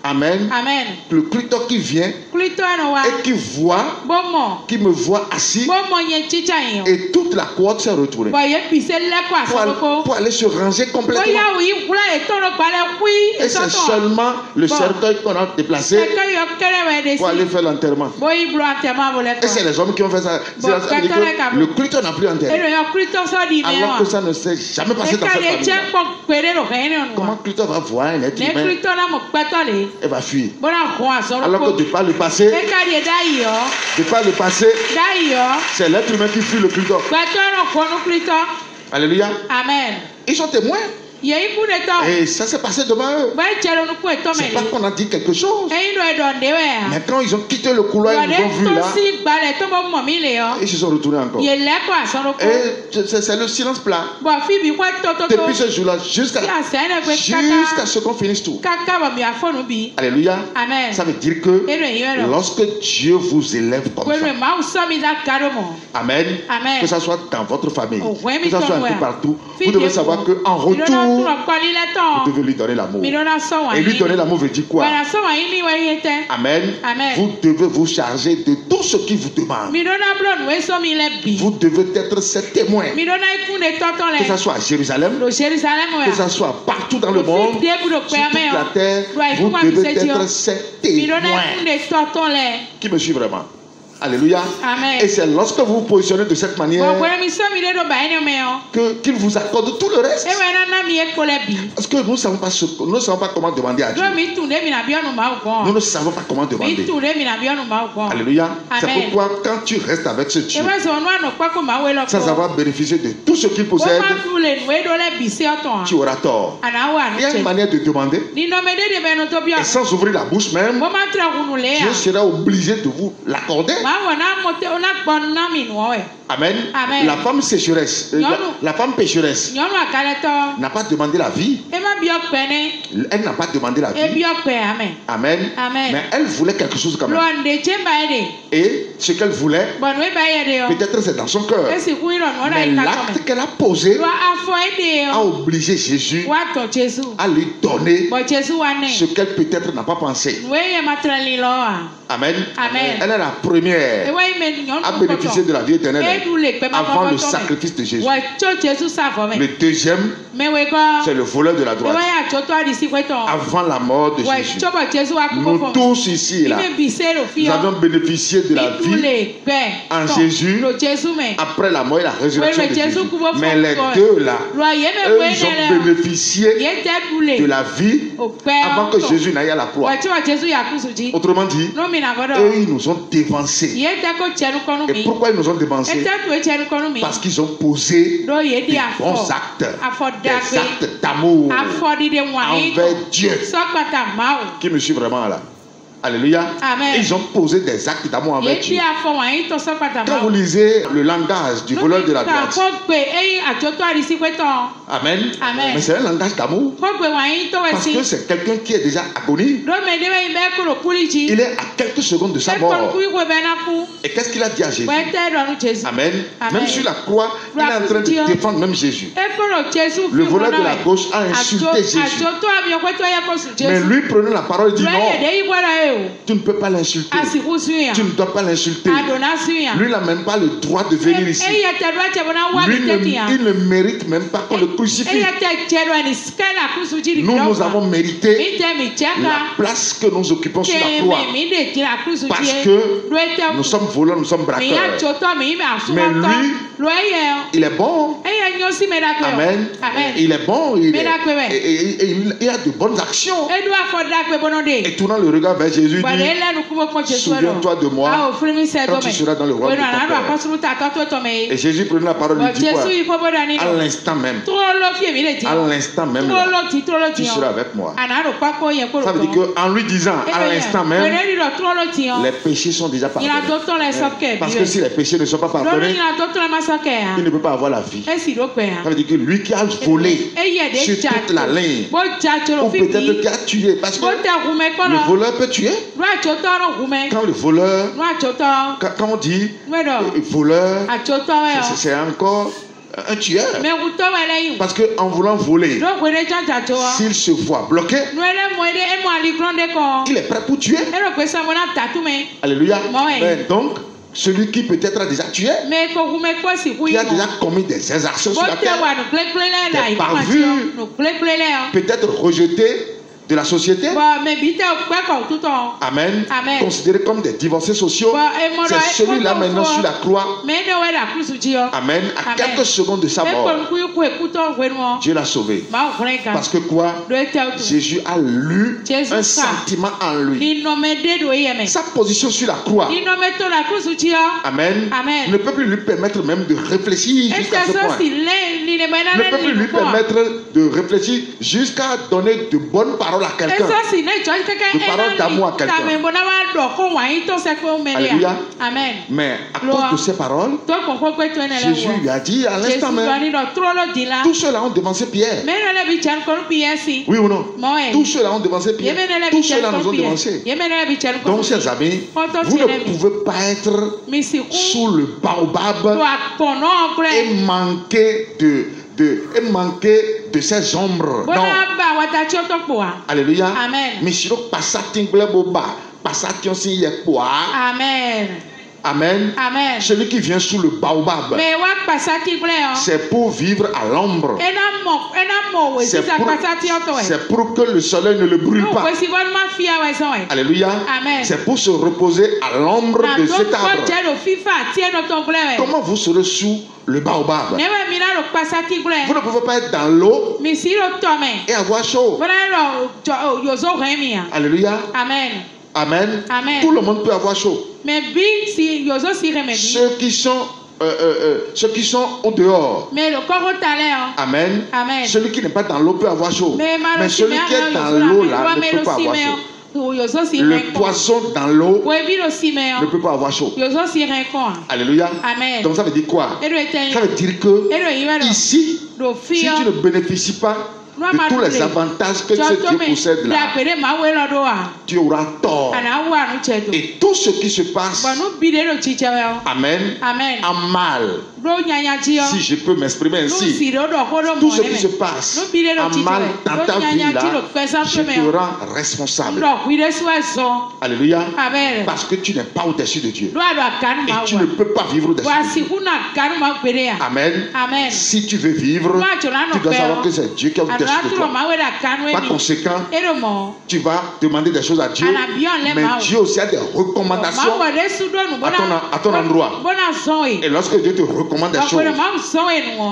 amen, le clitor qui vient et qui me voit assis, et toute la cohorte s'est retournée pour aller se ranger complètement. Et c'est seulement le cercueil qu'on a déplacé pour aller faire l'enterrement. Et c'est les hommes qui ont fait ça. Le clitor n'a plus enterré. Alors que ça ne s'est jamais passé dans cette famille. Comment le clitor va voir un être humain? Elle va fuir. Alors que de ne pas le passer, c'est l'être humain qui fuit le clitor. Alléluia. Amen. Ils sont témoins. Et ça s'est passé devant eux. C'est pas qu'on a dit quelque chose. Mais quand ils ont quitté le couloir, ils nous ont vus là. Ils se sont retournés encore. Et c'est le silence plat. Depuis ce jour-là, jusqu'à ce qu'on finisse tout. Alléluia. Amen. Ça veut dire que lorsque Dieu vous élève comme ça, amen, que ça soit dans votre famille, que ça soit un peu partout, vous devez savoir qu'en retour, vous devez lui donner l'amour. Et lui donner l'amour veut dire quoi? Amen. Vous devez vous charger de tout ce qu'il vous demande. Vous devez être ses témoins. Que ce soit à Jérusalem, que ce soit partout dans le monde, sur toute la terre, vous devez être ses témoins. Qui me suit vraiment? Alléluia. Amen. Et c'est lorsque vous vous positionnez de cette manière qu'il vous accorde tout le reste. Parce que nous ne savons pas comment demander à Dieu. Nous ne savons pas comment demander. Alléluia. C'est pourquoi quand tu restes avec ce Dieu, sans avoir bénéficié de tout ce qu'il possède, tu auras tort. Il y a une manière de demander. Et sans ouvrir la bouche même, Dieu sera obligé de vous l'accorder. Amen. Amen. La femme sécheresse, la femme pécheresse n'a pas demandé la vie. Elle n'a pas demandé la vie. Amen. Amen. Mais elle voulait quelque chose quand même. Et ce qu'elle voulait, peut-être c'est dans son cœur. Mais l'acte qu'elle a posé a obligé Jésus à lui donner ce qu'elle peut-être n'a pas pensé. Amen. Amen. Elle est la première à bénéficier de la vie éternelle avant le sacrifice de Jésus. Le deuxième, c'est le voleur de la droite. Avant la mort de Jésus. Nous tous ici là, nous avons bénéficié de la vie en Jésus après la mort et la résurrection de Jésus. Mais les deux là, eux, ils ont bénéficié de la vie avant que Jésus n'aille à la croix. Autrement dit, eux, ils nous ont dévancés. Et pourquoi ils nous ont dévancés? Parce qu'ils ont posé des bons actes, des actes d'amour envers Dieu. Qui me suit vraiment là? Alléluia. Amen. Ils ont posé des actes d'amour envers Dieu. Quand vous lisez le langage du voleur de la droite, amen. Amen. Mais c'est un langage d'amour. Parce que c'est quelqu'un qui est déjà agonie. Il est à quelques secondes de sa mort. Et qu'est-ce qu'il a dit à Jésus? Amen. Amen. Même sur la croix, il est en train de défendre même Jésus. Le voleur de la gauche a insulté Jésus. Mais lui prenant la parole, il dit non. Tu ne peux pas l'insulter. Tu ne dois pas l'insulter. Lui n'a même pas le droit de venir ici. Il ne mérite même pas qu'on le crucifie. Nous avons mérité la place que nous occupons sur la croix. Parce que nous sommes voleurs, nous sommes braqueurs. Mais lui, il est bon. Amen. Il est bon, il y a de bonnes actions. Et tournant le regard vers Jésus, dit, souviens-toi de moi quand tu seras dans le royaume de ton Père. Et Jésus prenait la parole, lui dit quoi? À l'instant même, tu seras avec moi. Ça veut dire qu'en lui disant à l'instant même, les péchés sont déjà pardonnés. Parce que si les péchés ne sont pas pardonnés, il ne peut pas avoir la vie. Ça veut dire que lui qui a volé sur toute la ligne, ou peut-être qui a tué, parce que le voleur peut tuer. Quand le voleur, quand on dit voleur, c'est encore un tueur. Parce qu'en voulant voler, s'il se voit bloqué, il est prêt pour tuer. Alléluia. Donc, celui qui peut-être a déjà tué, qui a déjà commis des exactions sur la terre, des bavures, peut-être rejeté de la société. Amen. Considérés comme des divorcés sociaux. C'est celui-là maintenant sur la croix. Amen. À quelques secondes de sa mort, Dieu l'a sauvé. Parce que quoi? Jésus a lu un sentiment en lui. Sa position sur la croix, amen, ne peut plus lui permettre même de réfléchir jusqu'à ce point. Ne peut plus lui permettre de réfléchir jusqu'à donner de bonnes paroles à quelqu'un, de paroles d'amour à quelqu'un. Alléluia. Amen. Mais à cause de ces paroles, Jésus lui a dit à l'instant même, tous ceux-là ont devancé Pierre. Oui ou non? Tous ceux-là ont devancé Pierre. Tous ceux-là nous ont devancé. Donc, chers amis, vous ne pouvez pas être sous le baobab et manquer de ces ombres. Non. Alléluia. Mais si vous passez Amen. Amen. Celui qui vient sous le baobab, c'est pour vivre à l'ombre. C'est pour que le soleil ne le brûle pas. Alléluia. C'est pour se reposer à l'ombre de cet arbre. Comment vous serez sous le baobab? Vous ne pouvez pas être dans l'eau et avoir chaud. Alléluia. Amen. Tout le monde peut avoir chaud. Ceux qui sont au dehors. Amen. Celui qui n'est pas dans l'eau peut avoir chaud. Mais celui qui est dans l'eau là ne peut pas avoir chaud. Le poisson dans l'eau ne peut pas avoir chaud. Alléluia. Donc ça veut dire quoi? Ça veut dire que ici, si tu ne bénéficies pas de tous les avantages que ce Dieu possède là, tu auras tort. Et tout ce qui se passe, amen, en mal, si je peux m'exprimer ainsi, tout ce qui se passe en mal dans ta vie là, je te rends responsable. Alléluia. Parce que tu n'es pas au-dessus de Dieu. Et tu ne peux pas vivre au-dessus de Dieu. Amen. Si tu veux vivre, tu dois savoir que c'est Dieu qui est au-dessus de toi. Par conséquent, tu vas demander des choses à Dieu, mais Dieu aussi a des recommandations à ton endroit. Et lorsque Dieu te recommande des choses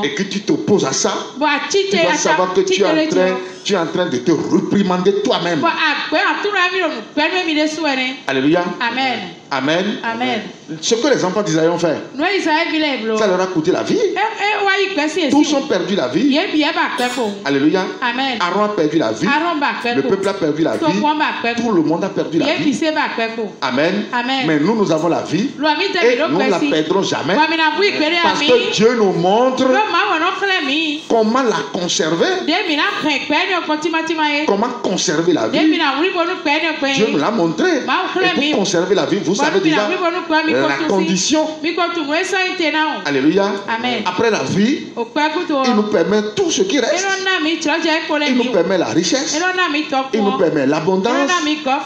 et que tu t'opposes à ça, tu dois savoir que tu es en train de te réprimander toi-même. Alléluia. Amen. Ce que les enfants d'Israël ont fait, ça leur a coûté la vie. Tous ont perdu la vie. Alléluia. Aaron a perdu la vie. Le peuple a perdu la vie. Tout le monde a perdu la vie. Amen. Mais nous avons la vie. Et nous ne la perdrons jamais. Parce que Dieu nous montre comment la conserver. Comment conserver la vie. Dieu nous l'a montré. Et pour conserver la vie, vous savez déjà la condition. Alléluia. Après la vie, il nous permet tout ce qui reste. Il nous permet la richesse. Il nous permet l'abondance.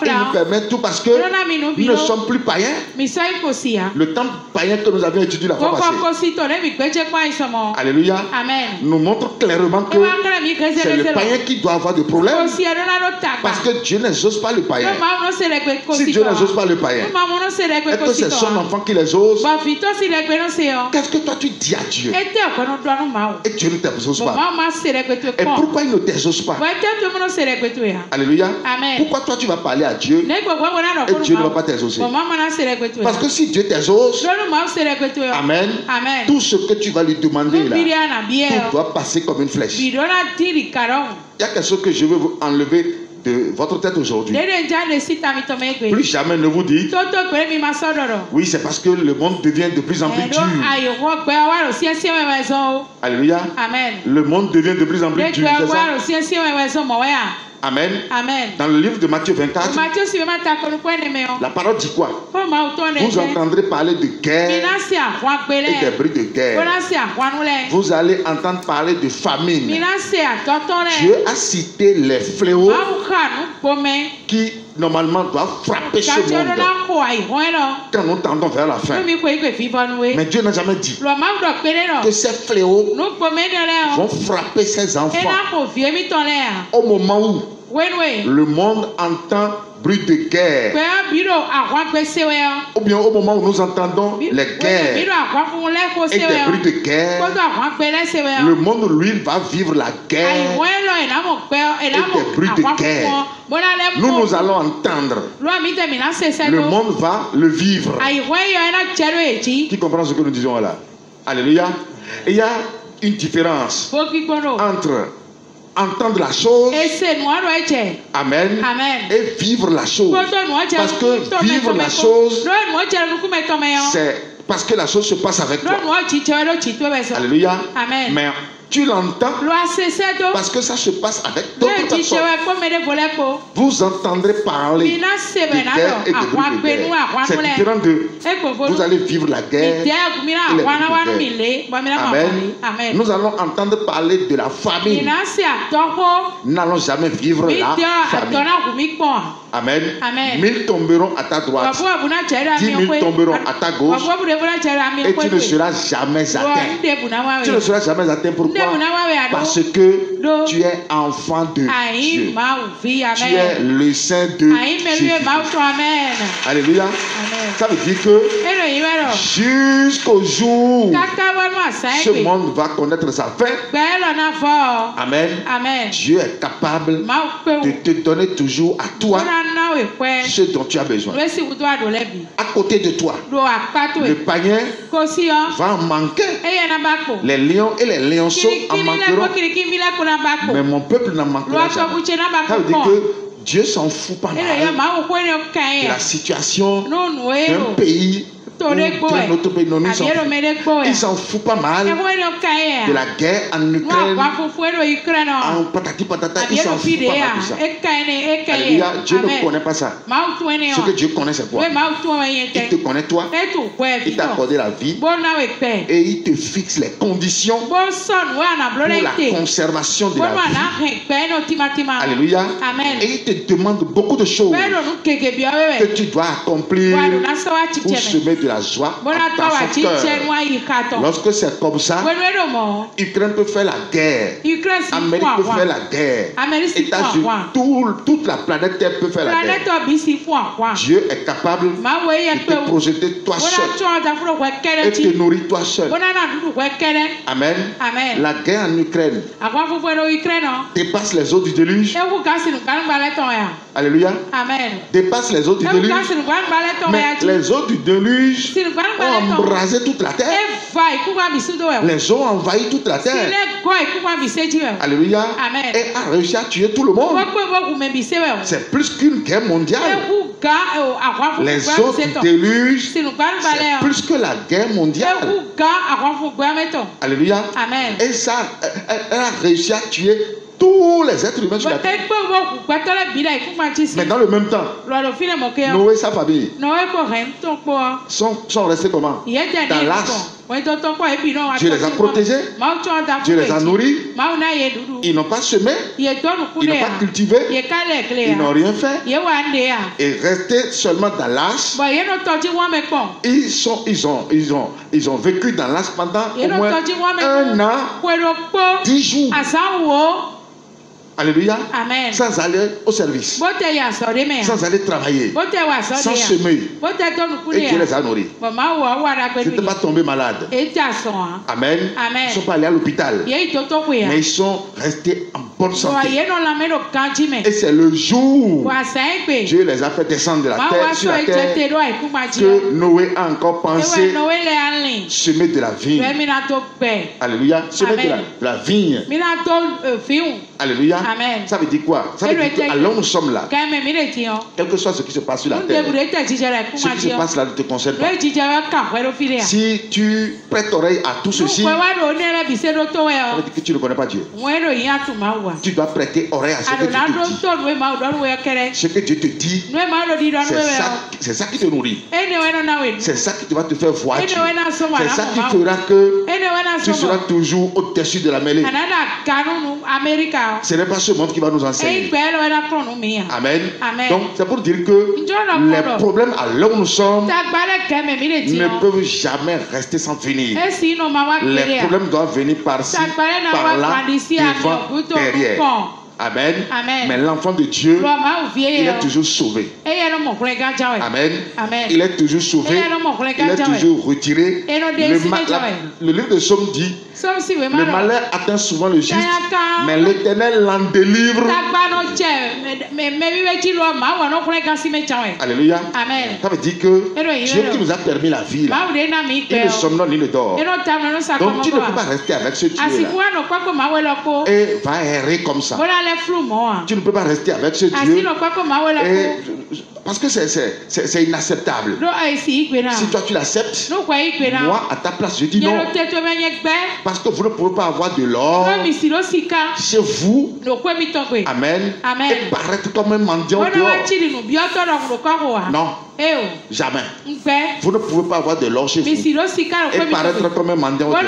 Il nous permet tout parce que nous ne sommes plus païens. Le temps païen que nous avions étudié la fois passée, alléluia, nous montre clairement que c'est le païen qui doit avoir des problèmes. Parce que Dieu n'exauce pas le païen. Si Dieu n'exauce pas le païen, et que c'est son enfant qui les ose, qu'est-ce que toi tu dis à Dieu? Et Dieu ne t'exauce pas. Et pourquoi il ne t'exauce pas? Alléluia. Pourquoi toi tu vas parler à Dieu et Dieu ne va pas t'exaucer? Parce que si Dieu t'exauce, amen, tout ce que tu vas lui demander là, tout doit passer comme une flèche. Il y a quelque chose que je veux vous enlever de votre tête aujourd'hui. Plus jamais ne vous dites oui, c'est parce que le monde devient de plus en plus dur. Alléluia. Le monde devient de plus en plus dur. Amen. Dans le livre de Matthieu 24, la parole dit quoi? Vous entendrez parler de guerre et des bruits de guerre. Vous allez entendre parler de famine. Dieu a cité les fléaux qui normalement doivent frapper ce monde quand nous tendons vers la fin. Mais Dieu n'a jamais dit que ces fléaux vont frapper ses enfants au moment où le monde entend bruit de guerre, ou bien au moment où nous entendons les guerres et des bruits de guerre, le monde lui va vivre la guerre et des bruits de guerre. Nous allons entendre, le monde va le vivre. Qui comprend ce que nous disons là? Alléluia. Et il y a une différence entre entendre la chose, amen, et vivre la chose. Parce que vivre la chose, c'est parce que la chose se passe avec toi. Alléluia. Mais tu l'entends parce que ça se passe avec d'autres personnes. Vous entendrez parler de guerre et de bruit de guerre. C'est différent de vous allez vivre la guerre et les bruits de guerre. Amen. Nous allons entendre parler de la famine. Nous n'allons jamais vivre la famine. Amen. 1000 tomberont à ta droite, 10 000 tomberont à ta gauche, et tu ne seras jamais atteint. Tu ne seras jamais atteint. Pourquoi? Parce que tu es enfant de Dieu. Tu es le saint de Jésus. Alléluia. Ça veut dire que jusqu'au jour ce monde va connaître sa fin. Amen. Dieu est capable de te donner toujours à toi ce dont tu as besoin. À côté de toi, le panier va en manquer. Les lions et les lionceaux en manqueront. Mais mon peuple n'en manquera jamais. Ça veut dire que Dieu s'en fout pas mal de la situation d'un pays. Notre pays, il s'en fout pas mal de la guerre en Ukraine, en patati patata, il s'en fout pas mal de ça. Alléluia, Dieu ne connaît pas ça. Ce que Dieu connaît, c'est quoi? Il te connaît toi, il t'a accordé la vie et il te fixe les conditions pour la conservation de la vie. Alléluia. Et il te demande beaucoup de choses que tu dois accomplir pour semer de la joie dans son cœur. Lorsque c'est comme ça, Ukraine peut faire la guerre, Amérique peut faire la guerre, États-Unis, toute la planète Terre peut faire la guerre. Dieu est capable de te projeter toi seul et te nourrir toi seul. Amen. La guerre en Ukraine dépasse les eaux du déluge. Alléluia. Dépasse les eaux du déluge. Mais les eaux du déluge ont embrasé toute la terre. Les eaux ont envahi toute la terre. Alléluia. Et a réussi à tuer tout le monde. C'est plus qu'une guerre mondiale. Les eaux du déluge, c'est plus que la guerre mondiale. Alléluia. Et ça, elle a réussi à tuer tous les êtres humains sur la terre. Mais dans le même temps, Noé et sa famille sont restés comment? Dans l'âge. Dieu les a protégés, Dieu les a nourris, ils n'ont pas semé, ils n'ont pas cultivé, ils n'ont rien fait, et restés seulement dans l'âge. Ils ont vécu dans l'âge pendant au moins 1 an, 10 jours. Alléluia. Amen. Sans aller au service. Sans aller travailler. Sans semer. Et Dieu les a nourris. Ils n'étaient pas tombés malades. Amen. Ils ne sont pas allés à l'hôpital. Mais ils sont restés en bonne santé. Et c'est le jour où Dieu les a fait descendre de la terre sur la terre que Noé a encore pensé semer de la vigne. Alléluia. Semer de la vigne. Alléluia. Amen. Ça veut dire quoi? Ça veut dire que alors nous sommes là. Quel que soit ce qui se passe sur la terre, ce qui se passe là ne te concerne pas. Si tu prêtes oreille à tout ceci, ça veut dire que tu ne connais pas Dieu. Tu dois prêter oreille à ce que Dieu te dit. Ce que Dieu te dit, c'est ça qui te nourrit. C'est ça qui va te faire voir Dieu. C'est ça qui fera que tu seras toujours au-dessus de la mêlée. Ce n'est pas ce monde qui va nous enseigner. Amen. Donc, c'est pour dire que les problèmes à l'heure où nous sommes ne peuvent jamais rester sans finir. Les problèmes doivent venir par-ci, par-là, devant, derrière. Amen. Amen. Mais l'enfant de Dieu, il est toujours sauvé. Amen. Amen. Il est toujours sauvé. Il est toujours retiré. Le livre de Somme dit, le malheur atteint souvent le juste, mais l'Éternel l'en délivre. Alléluia. Amen. Ça veut dire que Dieu qui nous a permis la vie, là, il ne somnole ni ne dort. Donc tu ne peux pas rester avec ce Dieu-là et va errer comme ça. Tu ne peux pas rester avec ce Dieu parce que c'est inacceptable. Si toi tu l'acceptes, moi à ta place je dis non. Parce que vous ne pouvez pas avoir de l'or chez vous. Amen. Et paraître comme un mendiant dehors. Non. Jamais. Vous ne pouvez pas avoir de l'or chez vous et paraître comme un mendiant dehors.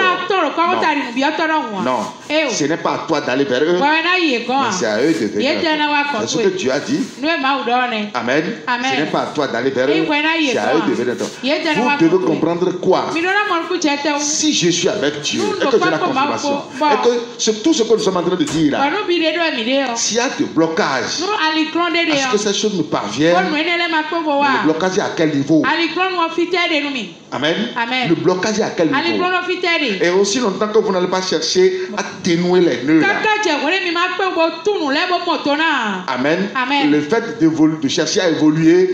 Non. Ce n'est pas à toi d'aller vers eux, mais c'est à eux de venir. C'est ce que Dieu a dit. Amen. Ce n'est pas à toi d'aller vers eux, c'est à eux de venir. Vous devez comprendre quoi? Si je suis avec Dieu et que j'ai la confirmation, et que tout ce que nous sommes en train de dire là, s'il y a des blocages, est-ce que ces choses me parviennent? Le blocage est à quel niveau? Amen. Le blocage est à quel niveau? Et aussi longtemps que vous n'allez pas chercher à dénouer les nœuds là. Amen. Le fait de chercher à évoluer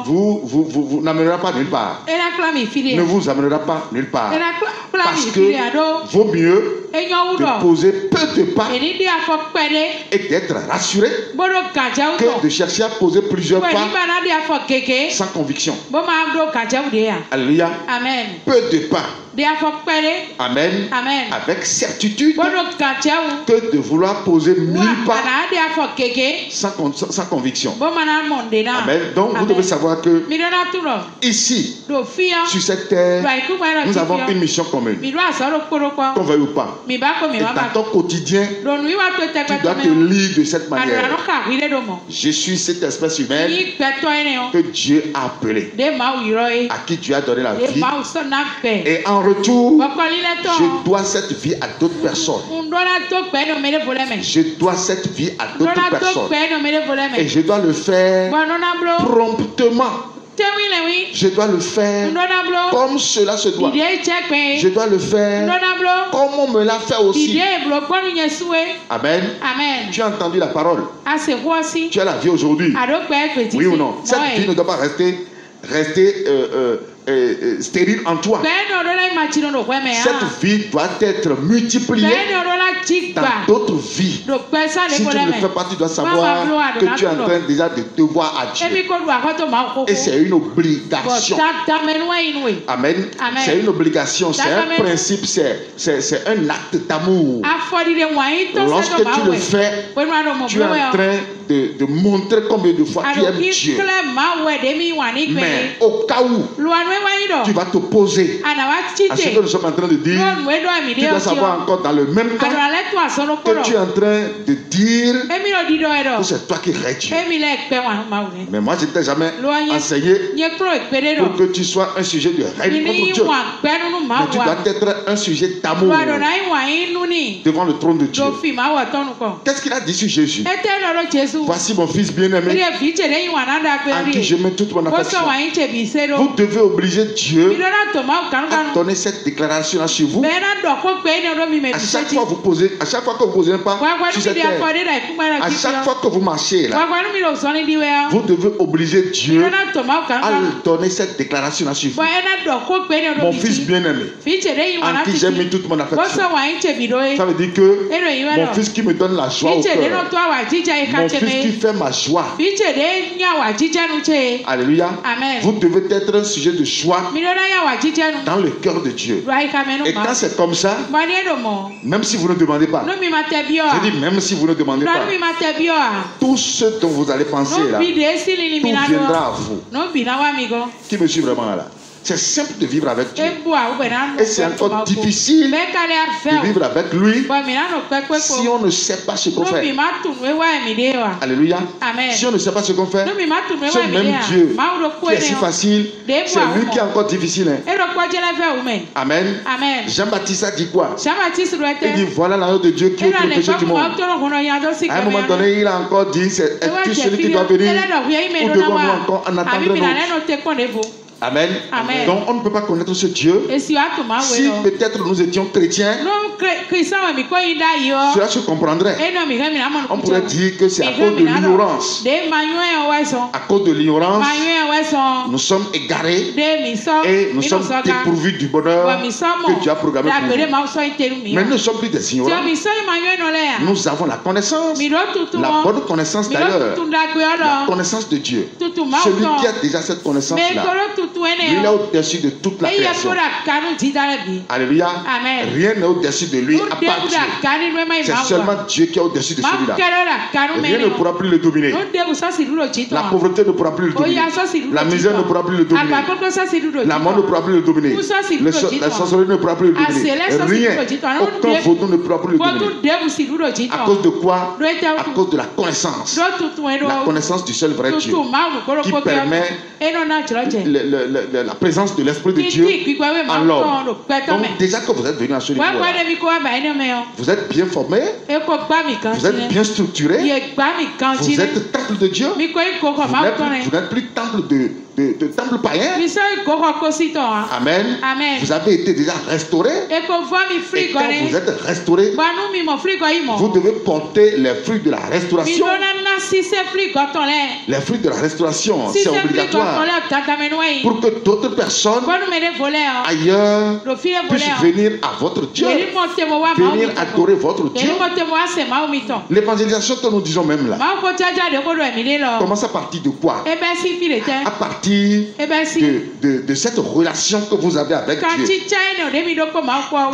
vous n'amènera pas nulle part. Ne vous amènera pas nulle part. Parce que vaut mieux de poser peu de pas et d'être rassuré que de chercher à poser plusieurs pas sans conviction. Alléluia. Amen. Peu de pas. Amen. Avec certitude que de vouloir poser 1000 pas sans conviction. Amen. Donc vous devez savoir que ici, sur cette terre, nous avons une mission commune. Qu'on veuille ou pas. Et dans ton quotidien, tu dois te lire de cette manière. Je suis cette espèce humaine que Dieu a appelée, à qui Dieu a donné la vie. Et en retour, je dois cette vie à d'autres personnes. Je dois cette vie à d'autres personnes. Et je dois le faire promptement. Je dois le faire comme cela se doit. Je dois le faire comme on me l'a fait aussi. Amen. Tu as entendu la parole. Tu as la vie aujourd'hui. Oui ou non? Cette vie ne doit pas rester stérile en toi. Cette vie doit être multipliée dans d'autres vies. Si tu ne le fais pas, tu dois savoir que tu es en train déjà de devoir à Dieu. Et c'est une obligation. Amen. C'est une obligation, c'est un principe, c'est un acte d'amour. Lorsque tu le fais, tu es en train de montrer combien de fois tu aimes Dieu. Mais au cas où tu vas t'opposer à ce que nous sommes en train de dire, tu dois savoir encore dans le même temps que tu es en train de dire que c'est toi qui règnes Dieu. Mais moi, je ne t'ai jamais enseigné pour que tu sois un sujet de règne contre Dieu. Mais tu dois être un sujet d'amour devant le trône de Dieu. Qu'est-ce qu'il a dit sur Jésus? Voici mon fils bien-aimé en qui je mets toute mon affection. Vous devez obliger Dieu à donner cette déclaration sur vous. À chaque fois que vous posez un pas sur cette terre, à chaque fois que vous marchez là, vous devez obliger Dieu à donner cette déclaration sur vous. Mon fils bien-aimé en qui j'ai mis toute mon affection. Ça veut dire que mon fils qui me donne la joie au cœur, mon fils qui fait ma joie. Alléluia. Vous devez être un sujet de joie dans le cœur de Dieu. Et quand c'est comme ça, même si vous ne demandez pas, je dis même si vous ne demandez pas, tout ce dont vous allez penser là, tout viendra à vous. Qui me suit vraiment là? C'est simple de vivre avec Dieu. Et c'est encore difficile de vivre avec lui si on ne sait pas ce qu'on fait. Alléluia. Si on ne sait pas ce qu'on fait, ce même Dieu qui est si facile, c'est lui qui est encore difficile. Amen. Jean-Baptiste a dit quoi? Il dit voilà l'agneau de Dieu qui ôte le péché du monde. À un moment donné, il a encore dit es-tu celui qui doit venir ou devons-nous encore en attendre un autre? Amen. Donc on ne peut pas connaître ce Dieu si peut-être nous étions chrétiens. Cela se comprendrait. On pourrait dire que c'est à cause de l'ignorance. À cause de l'ignorance, nous sommes égarés et nous sommes dépourvus du bonheur que Dieu a programmé pour nous. Mais nous ne sommes plus des ignorants. Nous avons la connaissance, la bonne connaissance d'ailleurs, la connaissance de Dieu. Celui qui a déjà cette connaissance-là, il est au-dessus de toute la création. Alléluia. Rien n'est au-dessus de lui à part Dieu. C'est seulement Dieu qui est au-dessus de celui-là. Rien ne pourra plus le dominer. La pauvreté ne pourra plus le dominer. La misère ne pourra plus le dominer. La mort ne pourra plus le dominer. La sorcellerie ne pourra plus le dominer. Rien, aucun vaudou ne pourra plus le dominer. À cause de quoi? À cause de la connaissance. La connaissance du seul vrai Dieu qui permet la présence de l'Esprit de Dieu en l'homme. Donc déjà que vous êtes venu à ce niveau, vous êtes bien formé, vous êtes bien structuré, vous êtes temple de Dieu, vous n'êtes plus temple de temple païen. Amen. Vous avez été déjà restauré. Et quand vous êtes restauré, vous devez porter les fruits de la restauration. Les fruits de la restauration, c'est obligatoire pour que d'autres personnes ailleurs puissent venir à votre Dieu, venir adorer votre Dieu. L'évangélisation que nous disons même là commence à partir de quoi? À partir de cette relation que vous avez avec Dieu,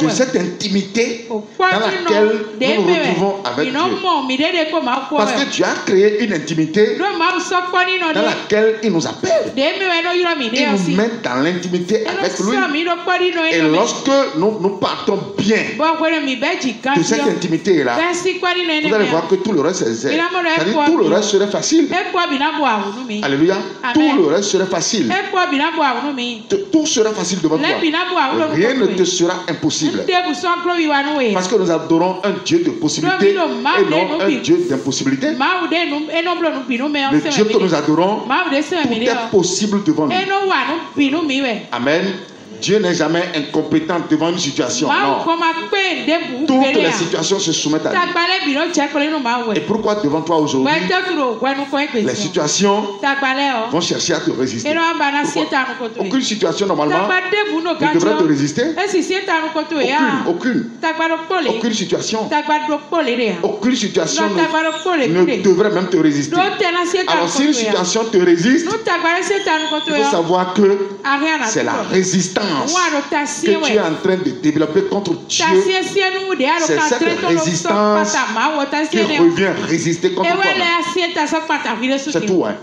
de cette intimité dans laquelle nous nous retrouvons avec Dieu. Parce que Dieu a créé une intimité dans laquelle il nous appelle. Il nous met dans l'intimité avec lui. Et lorsque nous partons bien de cette intimité-là, vous allez voir que tout le reste c'est-à-dire tout le reste serait facile. Alléluia. Tout le reste serait facile. Tout sera facile devant toi. Rien ne te sera impossible. Parce que nous adorons un Dieu de possibilité et non un Dieu d'impossibilité. Le Dieu que nous adorons, tout est possible devant nous. Amen. Dieu n'est jamais incompétent devant une situation. Non. Toutes les situations se soumettent à lui. Et pourquoi devant toi aujourd'hui, les situations vont chercher à te résister? Aucune situation normalement ne devrait te résister. Aucune situation. Aucune situation ne devrait même te résister. Alors si une situation te résiste, il faut savoir que c'est la résistance résistance que tu es en train de développer contre Dieu, c'est cette résistance qui revient résister contre toi. C'est tout, hein?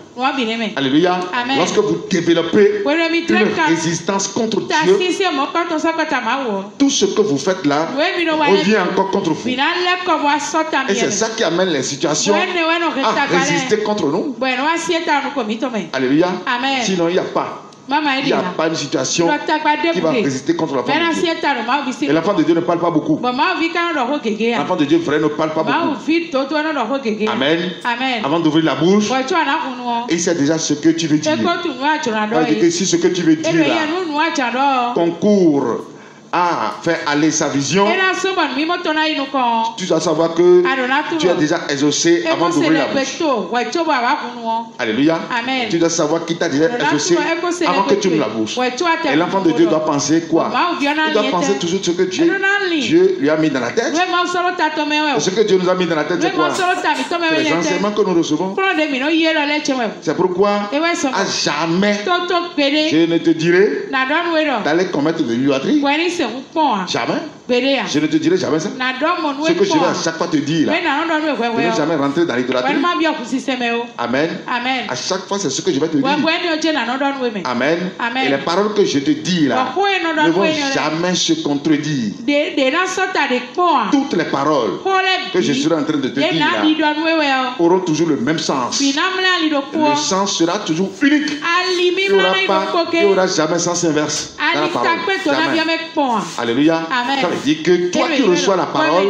Alléluia. Amen. Lorsque vous développez une résistance contre Dieu, tout ce que vous faites là revient encore contre vous. Et c'est ça qui amène les situations à résister contre nous. Alléluia. Amen. Sinon, il n'y a pas. Il n'y a pas une situation qui va résister contre l'enfant de Dieu. Et l'enfant de Dieu ne parle pas beaucoup. L'enfant de Dieu vrai ne parle pas beaucoup. Amen. Amen. Avant d'ouvrir la bouche, il sait déjà ce que tu veux dire. Si ce que tu veux dire là concourt à faire aller sa vision, tu dois savoir que tu as déjà exaucé avant d'ouvrir la bouche. Alléluia. Amen. Tu dois savoir qui t'a déjà exaucé avant que tu ouvres la bouche. Et l'enfant de Dieu doit penser quoi? Il doit penser toujours ce que Dieu lui a mis dans la tête. Et ce que Dieu nous a mis dans la tête, c'est quoi? C'est les enseignements que nous recevons. C'est pourquoi à jamais je ne te dirai d'aller commettre de l'idolâtrie. Jamais. Je ne te dirai jamais ça. Ce que je vais à chaque fois te dire là, je ne vais jamais rentrer dans l'idolâtrie. Amen. Amen. À chaque fois, c'est ce que je vais te dire. Amen. Amen. Et les paroles que je te dis là ne vont jamais se contredire. Toutes les paroles que je serai en train de te dire là auront toujours le même sens. Le sens sera toujours unique. Il n'y aura jamais sens inverse dans la parole. Jamais. Alléluia. Amen. Ça veut dire que toi qui reçois la parole,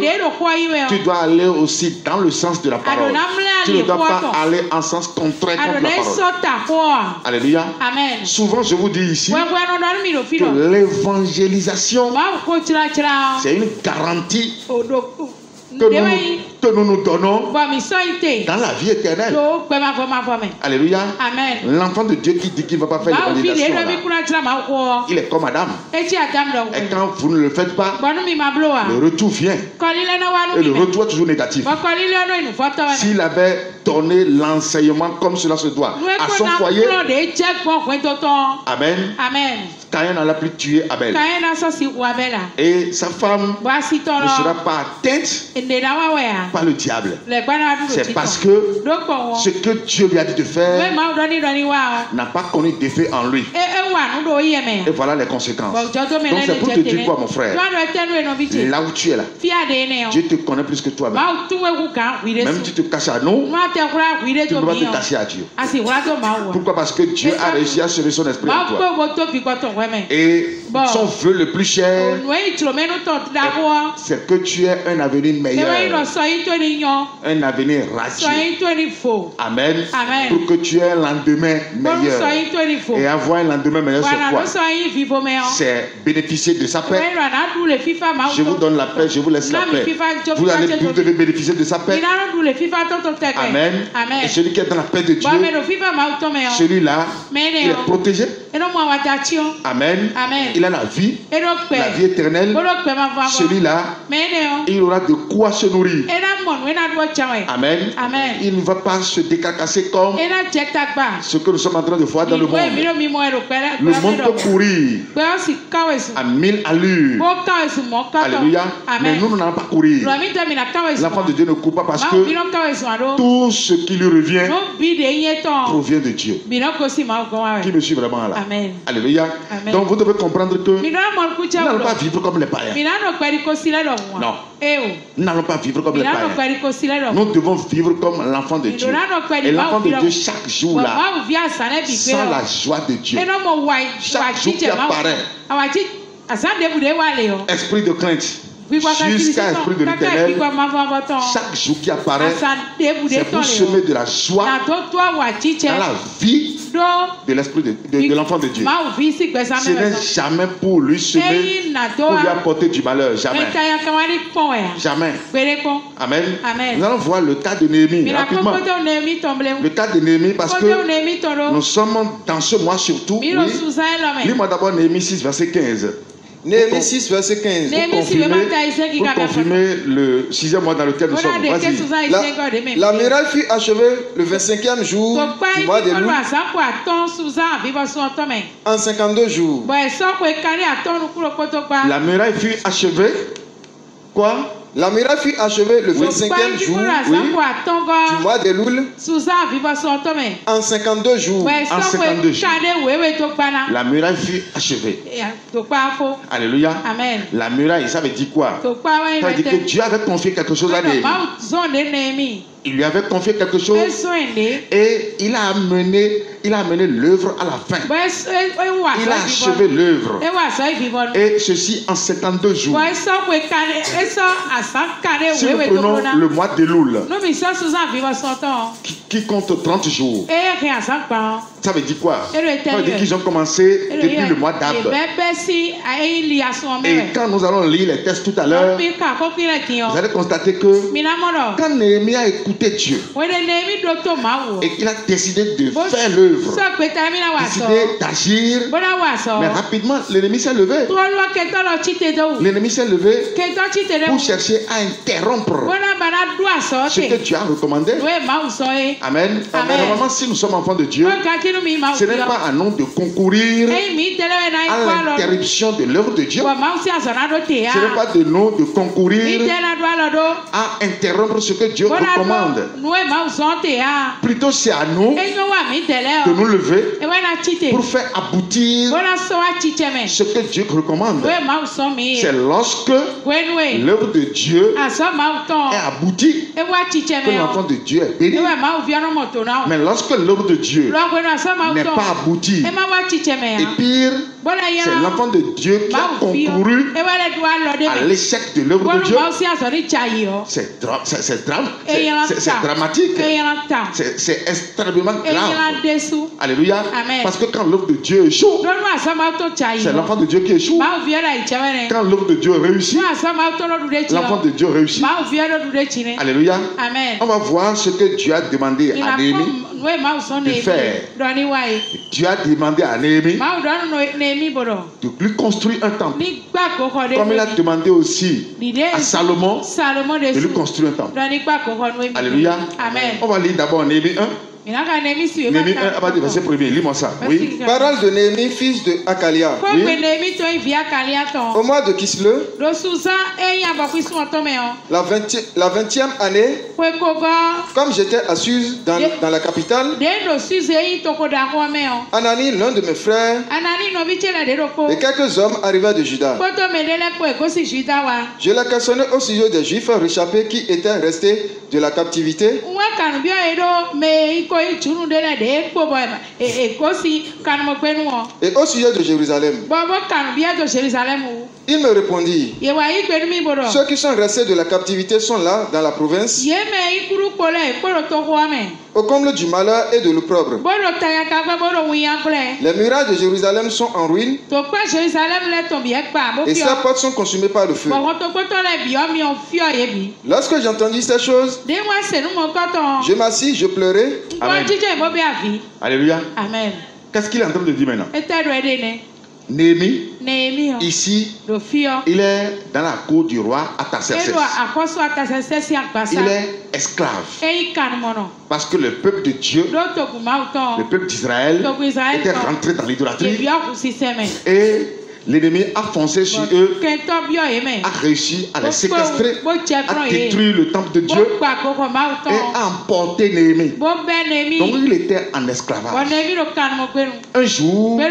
tu dois aller aussi dans le sens de la parole. Tu ne dois pas aller en sens contraire contre la parole. Alléluia. Amen. Souvent, je vous dis ici que l'évangélisation, c'est une garantie que nous nous donnons dans la vie éternelle. Alléluia. Amen. L'enfant de Dieu qui dit qu'il ne va pas faire l'évangélisation, il est comme Adam. Et quand vous ne le faites pas, le retour vient. Et le retour est toujours négatif. S'il avait donné l'enseignement comme cela se doit à son foyer, Amen. Amen. Caïn n'a plus tué Abel. Et sa femme ne sera pas atteinte par le diable. C'est parce que ce que Dieu lui a dit de faire n'a pas connu d'effet en lui. Et voilà les conséquences. Donc c'est pour te dire quoi, mon frère? Là où tu es là, Dieu te connaît plus que toi-même. Même si tu te caches à nous, tu ne peux pas te cacher à Dieu. Pourquoi? Parce que Dieu a réussi à semer son esprit en toi. Et son vœu le plus cher, c'est que tu aies un avenir meilleur, un avenir radieux. Amen. Amen. Pour que tu aies un lendemain meilleur. Et avoir un lendemain meilleur sur quoi? C'est bénéficier de sa paix. Je vous donne la paix, je vous laisse la paix. Vous devez bénéficier de sa paix. Amen. Et celui qui est dans la paix de Dieu, celui-là, il est protégé. Amen. Amen. Il a la vie éternelle. Celui-là, il aura de quoi se nourrir. Amen. Amen. Il ne va pas se décarcasser comme ce que nous sommes en train de voir dans le monde. Le monde peut courir à 1000 allures. Alléluia. Mais nous n'allons pas courir. L'enfant de Dieu ne court pas parce que tout ce qui lui revient provient de Dieu. Qui me suit vraiment là? Amen. Alléluia. Amen. Donc vous devez comprendre que nous n'allons pas vivre comme les païens. Non. Nous n'allons pas vivre comme les païens. Nous devons vivre comme l'enfant de Dieu. Et l'enfant de Dieu, chaque jour là, sent la joie de Dieu. Chaque jour qui apparaît, esprit de crainte, jusqu'à esprit de l'éternel, chaque jour qui apparaît, c'est pour semer de la joie dans la vie de l'esprit de l'enfant de Dieu. Ce n'est jamais pour lui semer, pour lui apporter du malheur. Jamais. Jamais. Amen. Amen. Nous allons voir le cas de Néhémie rapidement. Le cas de Néhémie parce que nous sommes dans ce mois surtout. Oui. Lis-moi d'abord Néhémie 6, verset 15. Néhémie 6, verset 15. Pour confirmer le 6e mois dans lequel nous sommes. La muraille fut achevée le 25e jour du mois de Loul en 52 jours. La muraille fut achevée. Quoi? La muraille fut achevée le 25e jour du mois de Loul en 52 jours. En 52 jours. La muraille fut achevée. Alléluia. Amen. La muraille, ça veut dire quoi? Ça veut dire que Dieu avait confié quelque chose à Néhémie. Il lui avait confié quelque chose et il a amené l'œuvre à la fin. Il a achevé l'œuvre. Et ceci en 52 jours. Si nous prenons le mois de Loul, qui compte 30 jours, ça veut dire quoi? Ça veut dire qu'ils ont commencé depuis le mois d'Ab. Et quand nous allons lire les textes tout à l'heure, vous allez constater que quand Néhémie a écouté Dieu et qu'il a décidé de faire l'œuvre, décidé d'agir, mais rapidement l'ennemi s'est levé. L'ennemi s'est levé pour chercher à interrompre ce que Dieu a recommandé. Amen. Normalement, si nous sommes enfants de Dieu, ce n'est pas à nous de concourir à l'interruption de l'œuvre de Dieu. Ce n'est pas de nous de concourir à interrompre ce que Dieu recommande. Plutôt c'est à nous de nous lever pour faire aboutir ce que Dieu recommande. C'est lorsque l'œuvre de Dieu est aboutie que l'enfant de Dieu est béni. Mais lorsque l'œuvre de Dieu n'est pas aboutie, et pire, c'est l'enfant de Dieu qui a concouru à l'échec de l'œuvre de Dieu. C'est dramatique. C'est extrêmement grave. Alléluia. Parce que quand l'œuvre de Dieu échoue, c'est l'enfant de Dieu qui échoue. Quand l'œuvre de Dieu réussit, l'enfant de Dieu réussit. Alléluia. On va voir ce que Dieu a demandé à Néhémie de faire. Dieu a demandé à Néhémie de lui construire un temple. Comme il a demandé aussi à Salomon de lui construire un temple. Alléluia. Amen. On va lire d'abord Néhémie 1. Néhémie 1, à partir du verset 1er. Lis-moi ça. Oui. Parole de Néhémie, fils de Hakalia. Oui. Au mois de Kisleu, la 20e année, comme j'étais à Suse dans la capitale, Anani, l'un de mes frères, et quelques hommes arrivaient de Juda. Je la questionnais au sujet des Juifs réchappés qui étaient restés de la captivité. Et au sujet de Jérusalem. Il me répondit, ceux qui sont restés de la captivité sont là dans la province, au comble du malheur et de l'opprobre. Les murailles de Jérusalem sont en ruine et ses portes sont consumées par le feu. Lorsque j'ai entendu ces choses, je m'assis, je pleurais. Amen. Alléluia. Amen. Qu'est-ce qu'il est en train de dire maintenant? Néhémie, ici, il est dans la cour du roi Artaxerxès. Il est esclave. Parce que le peuple de Dieu, le peuple d'Israël, était rentré dans l'idolâtrie. Et l'ennemi a foncé sur eux, a réussi à les séquestrer, a détruit le temple de Dieu et a emporté Néhémie. Donc il était en esclavage. Un jour,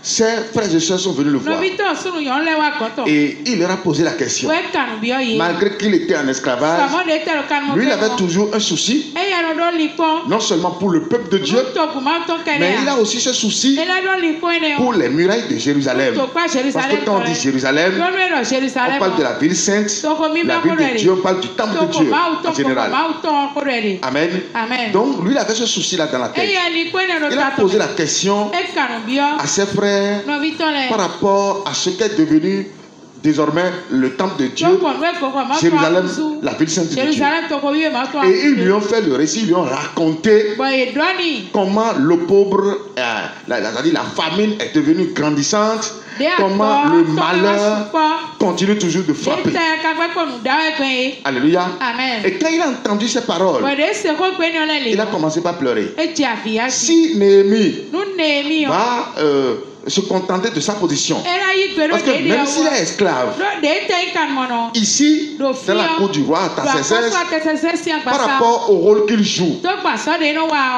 ses frères et sœurs sont venus le voir et il leur a posé la question. Malgré qu'il était en esclavage, lui il avait toujours un souci, non seulement pour le peuple de Dieu, mais il a aussi ce souci pour les murailles de Jérusalem. Parce que quand on dit Jérusalem, on parle de la ville sainte, la ville de Dieu, on parle du temple de Dieu en général. Amen. Donc lui il avait ce souci là dans la tête. Il a posé la question à ses frères par rapport à ce qu'est devenu désormais le temple de Dieu, Jérusalem, la ville sainte de Dieu. Et ils lui ont fait le récit, ils lui ont raconté comment le pauvre, la famine est devenue grandissante, comment le malheur continue toujours de frapper. Alléluia. Amen. Et quand il a entendu ces paroles, il a commencé par pleurer. Si Néhémie va se contenter de sa position, parce que même s'il est esclave, ici, dans la cour du roi Artaxerxès, par rapport au rôle qu'il joue,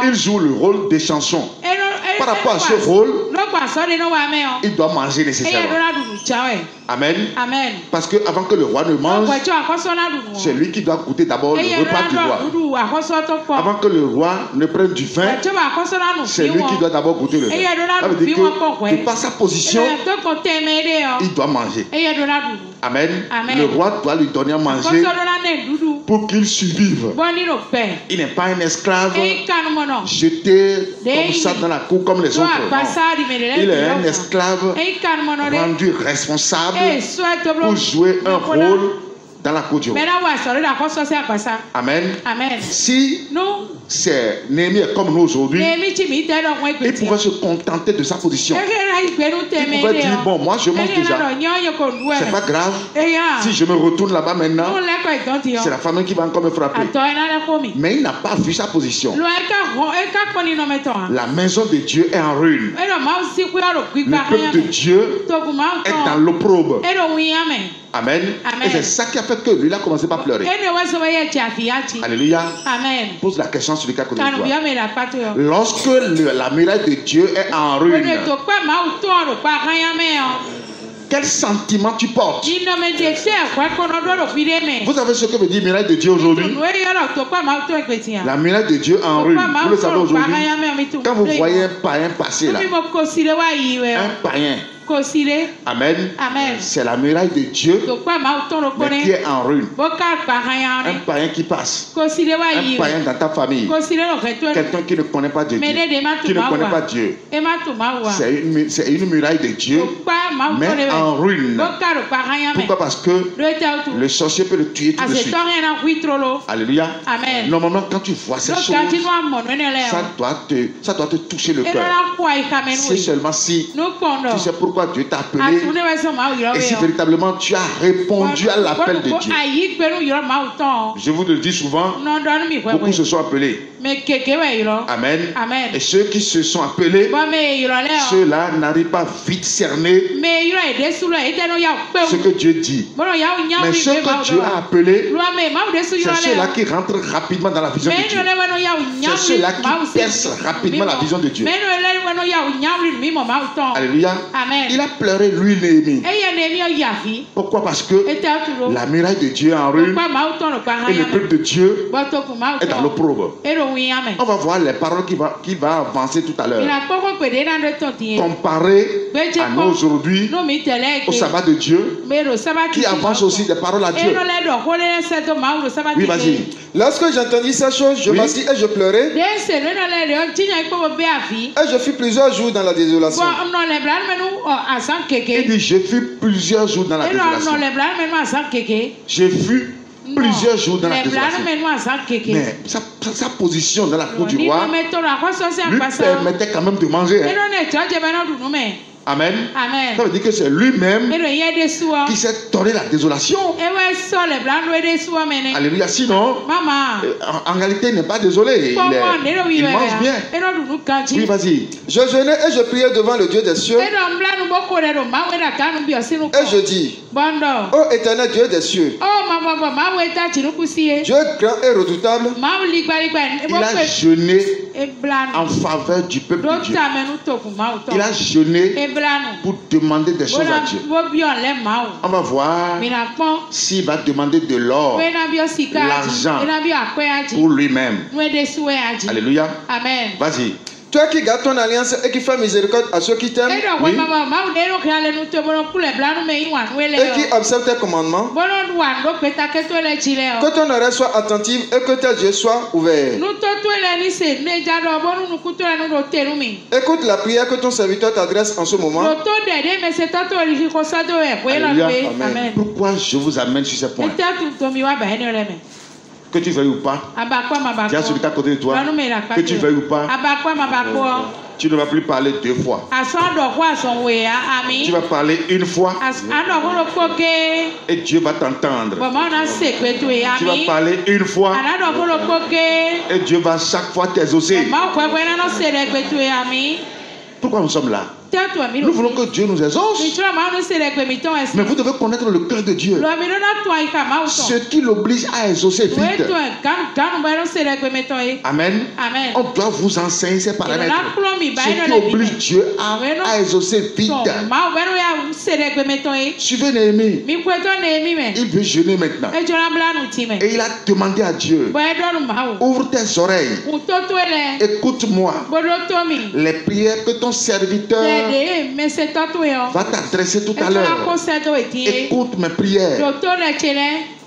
il joue le rôle des chansons. Par rapport à ce rôle, il doit manger nécessairement. Amen. Amen. Parce que avant que le roi ne mange, c'est lui qui doit goûter d'abord le repas du roi. Avant que le roi ne prenne du vin, c'est lui qui doit d'abord goûter le vin. Ça veut dire que par sa position, il doit manger. Amen. Amen. Le roi doit lui donner à manger pour qu'il survive. Il n'est pas un esclave jeté comme ça dans la cour comme les autres. Non. Il est un esclave rendu responsable pour jouer un rôle dans la cour du roi. Amen. Amen. Si c'est Néhémie comme nous aujourd'hui, il pouvait se contenter de sa position. Il pouvait dire, bon, moi je mange déjà. C'est pas grave. Si je me retourne là-bas maintenant, c'est la famille qui va encore me frapper. Mais il n'a pas vu sa position. La maison de Dieu est en ruine. Le peuple de Dieu est dans l'opprobre. Amen. Et c'est ça qui a fait que lui, il a commencé par pleurer. Alléluia. Amen. Pose la question sur le cas qu'on toi. Lorsque la muraille de Dieu est en ruine, quel sentiment tu portes? Vous savez ce que veut dire muraille de Dieu aujourd'hui? La muraille de Dieu en ruine. Vous le savez aujourd'hui. Quand vous voyez un païen passer là, un païen. Amen. Amen. C'est la muraille de Dieu, mais qui est en ruine. Un païen qui passe. Un païen dans ta famille. Quelqu'un qui ne connaît pas Dieu. Qui ne connaît pas Dieu. C'est une muraille de Dieu, mais en ruine. Pourquoi? Parce que le sorcier peut le tuer tout de suite. Alléluia. Amen. Normalement, quand tu vois ces choses, ça doit te toucher le cœur. C'est seulement si tu sais pourquoi Dieu t'a appelé et si véritablement tu as répondu à l'appel de Dieu. Je vous le dis souvent, beaucoup se sont appelés. Amen. Amen. Et ceux qui se sont appelés, ceux-là n'arrivent pas vite cerner ce que Dieu dit. Mais ceux que Dieu a appelés, c'est ceux-là qui rentrent rapidement dans la vision de Dieu. C'est ceux-là qui percent rapidement la vision de Dieu. Alléluia. Amen. Il a pleuré lui, Néhémie. Pourquoi? Parce que la muraille de Dieu est en ruine et le peuple de Dieu est dans l'opprobre. On va voir les paroles qu'il va avancer tout à l'heure. Comparé à nous aujourd'hui, au sabbat de Dieu, qui avance aussi des paroles à Dieu. Oui, vas-y. Lorsque j'entendis ces choses, je m'assis et je pleurais. Et je fus plusieurs jours dans la désolation. Il dit, je fus plusieurs jours dans la désolation. Je fus plusieurs jours dans la désolation. Mais sa position dans la cour du roi lui permettait quand même de manger. Amen. Amen. Ça veut dire que c'est lui-même qui s'est donné la désolation. Alléluia. Sinon, en réalité, il n'est pas désolé. Il mange bien. Oui, vas-y. Je jeûnais et je priais devant le Dieu des cieux. Et je dis, ô éternel Dieu des cieux, Dieu grand et redoutable, il a jeûné en faveur du peuple de Dieu. Il a jeûné pour demander des choses à Dieu. On va voir s'il va demander de l'or, l'argent pour lui-même. Alléluia. Amen. Vas-y. Toi qui gardes ton alliance et qui fais miséricorde à ceux qui t'aiment. Oui. Et qui observe tes commandements. Que ton oreille soit attentive et que tes yeux soient ouverts. Écoute la prière que ton serviteur t'adresse en ce moment. Amen. Pourquoi je vous amène sur ce point? Que tu veuilles ou pas, dis à celui qui est à côté de toi, que tu veuilles ou pas, tu ne vas plus parler 2 fois. Tu vas parler 1 fois et Dieu va t'entendre. Tu vas parler 1 fois et Dieu va chaque fois t'exaucer. Pourquoi nous sommes là? Nous voulons que Dieu nous exauce. Mais vous devez connaître le cœur de Dieu. Ce qui l'oblige à exaucer vite. Amen. On doit vous enseigner ces paramètres. Ce qui oblige Dieu à exaucer vite. Suivez Néhémie. Il veut jeûner maintenant. Et il a demandé à Dieu, ouvre tes oreilles. Écoute-moi. Les prières que ton serviteur va t'adresser tout à l'heure. Écoute mes prières.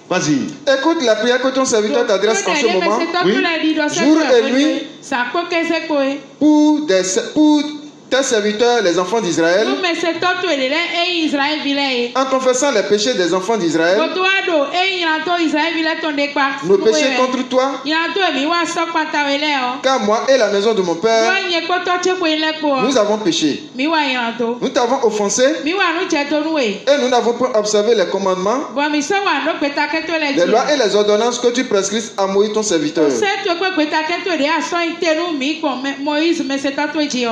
Vas-y. Écoute la prière que ton serviteur t'adresse en ce moment. Oui. Jour et nuit. Pour tes serviteurs, les enfants d'Israël, en confessant les péchés des enfants d'Israël, nos péchés contre toi, car moi et la maison de mon père, nous avons péché. Nous t'avons offensé et nous n'avons pas observé les commandements, les lois et les ordonnances que tu prescris à Moïse ton serviteur.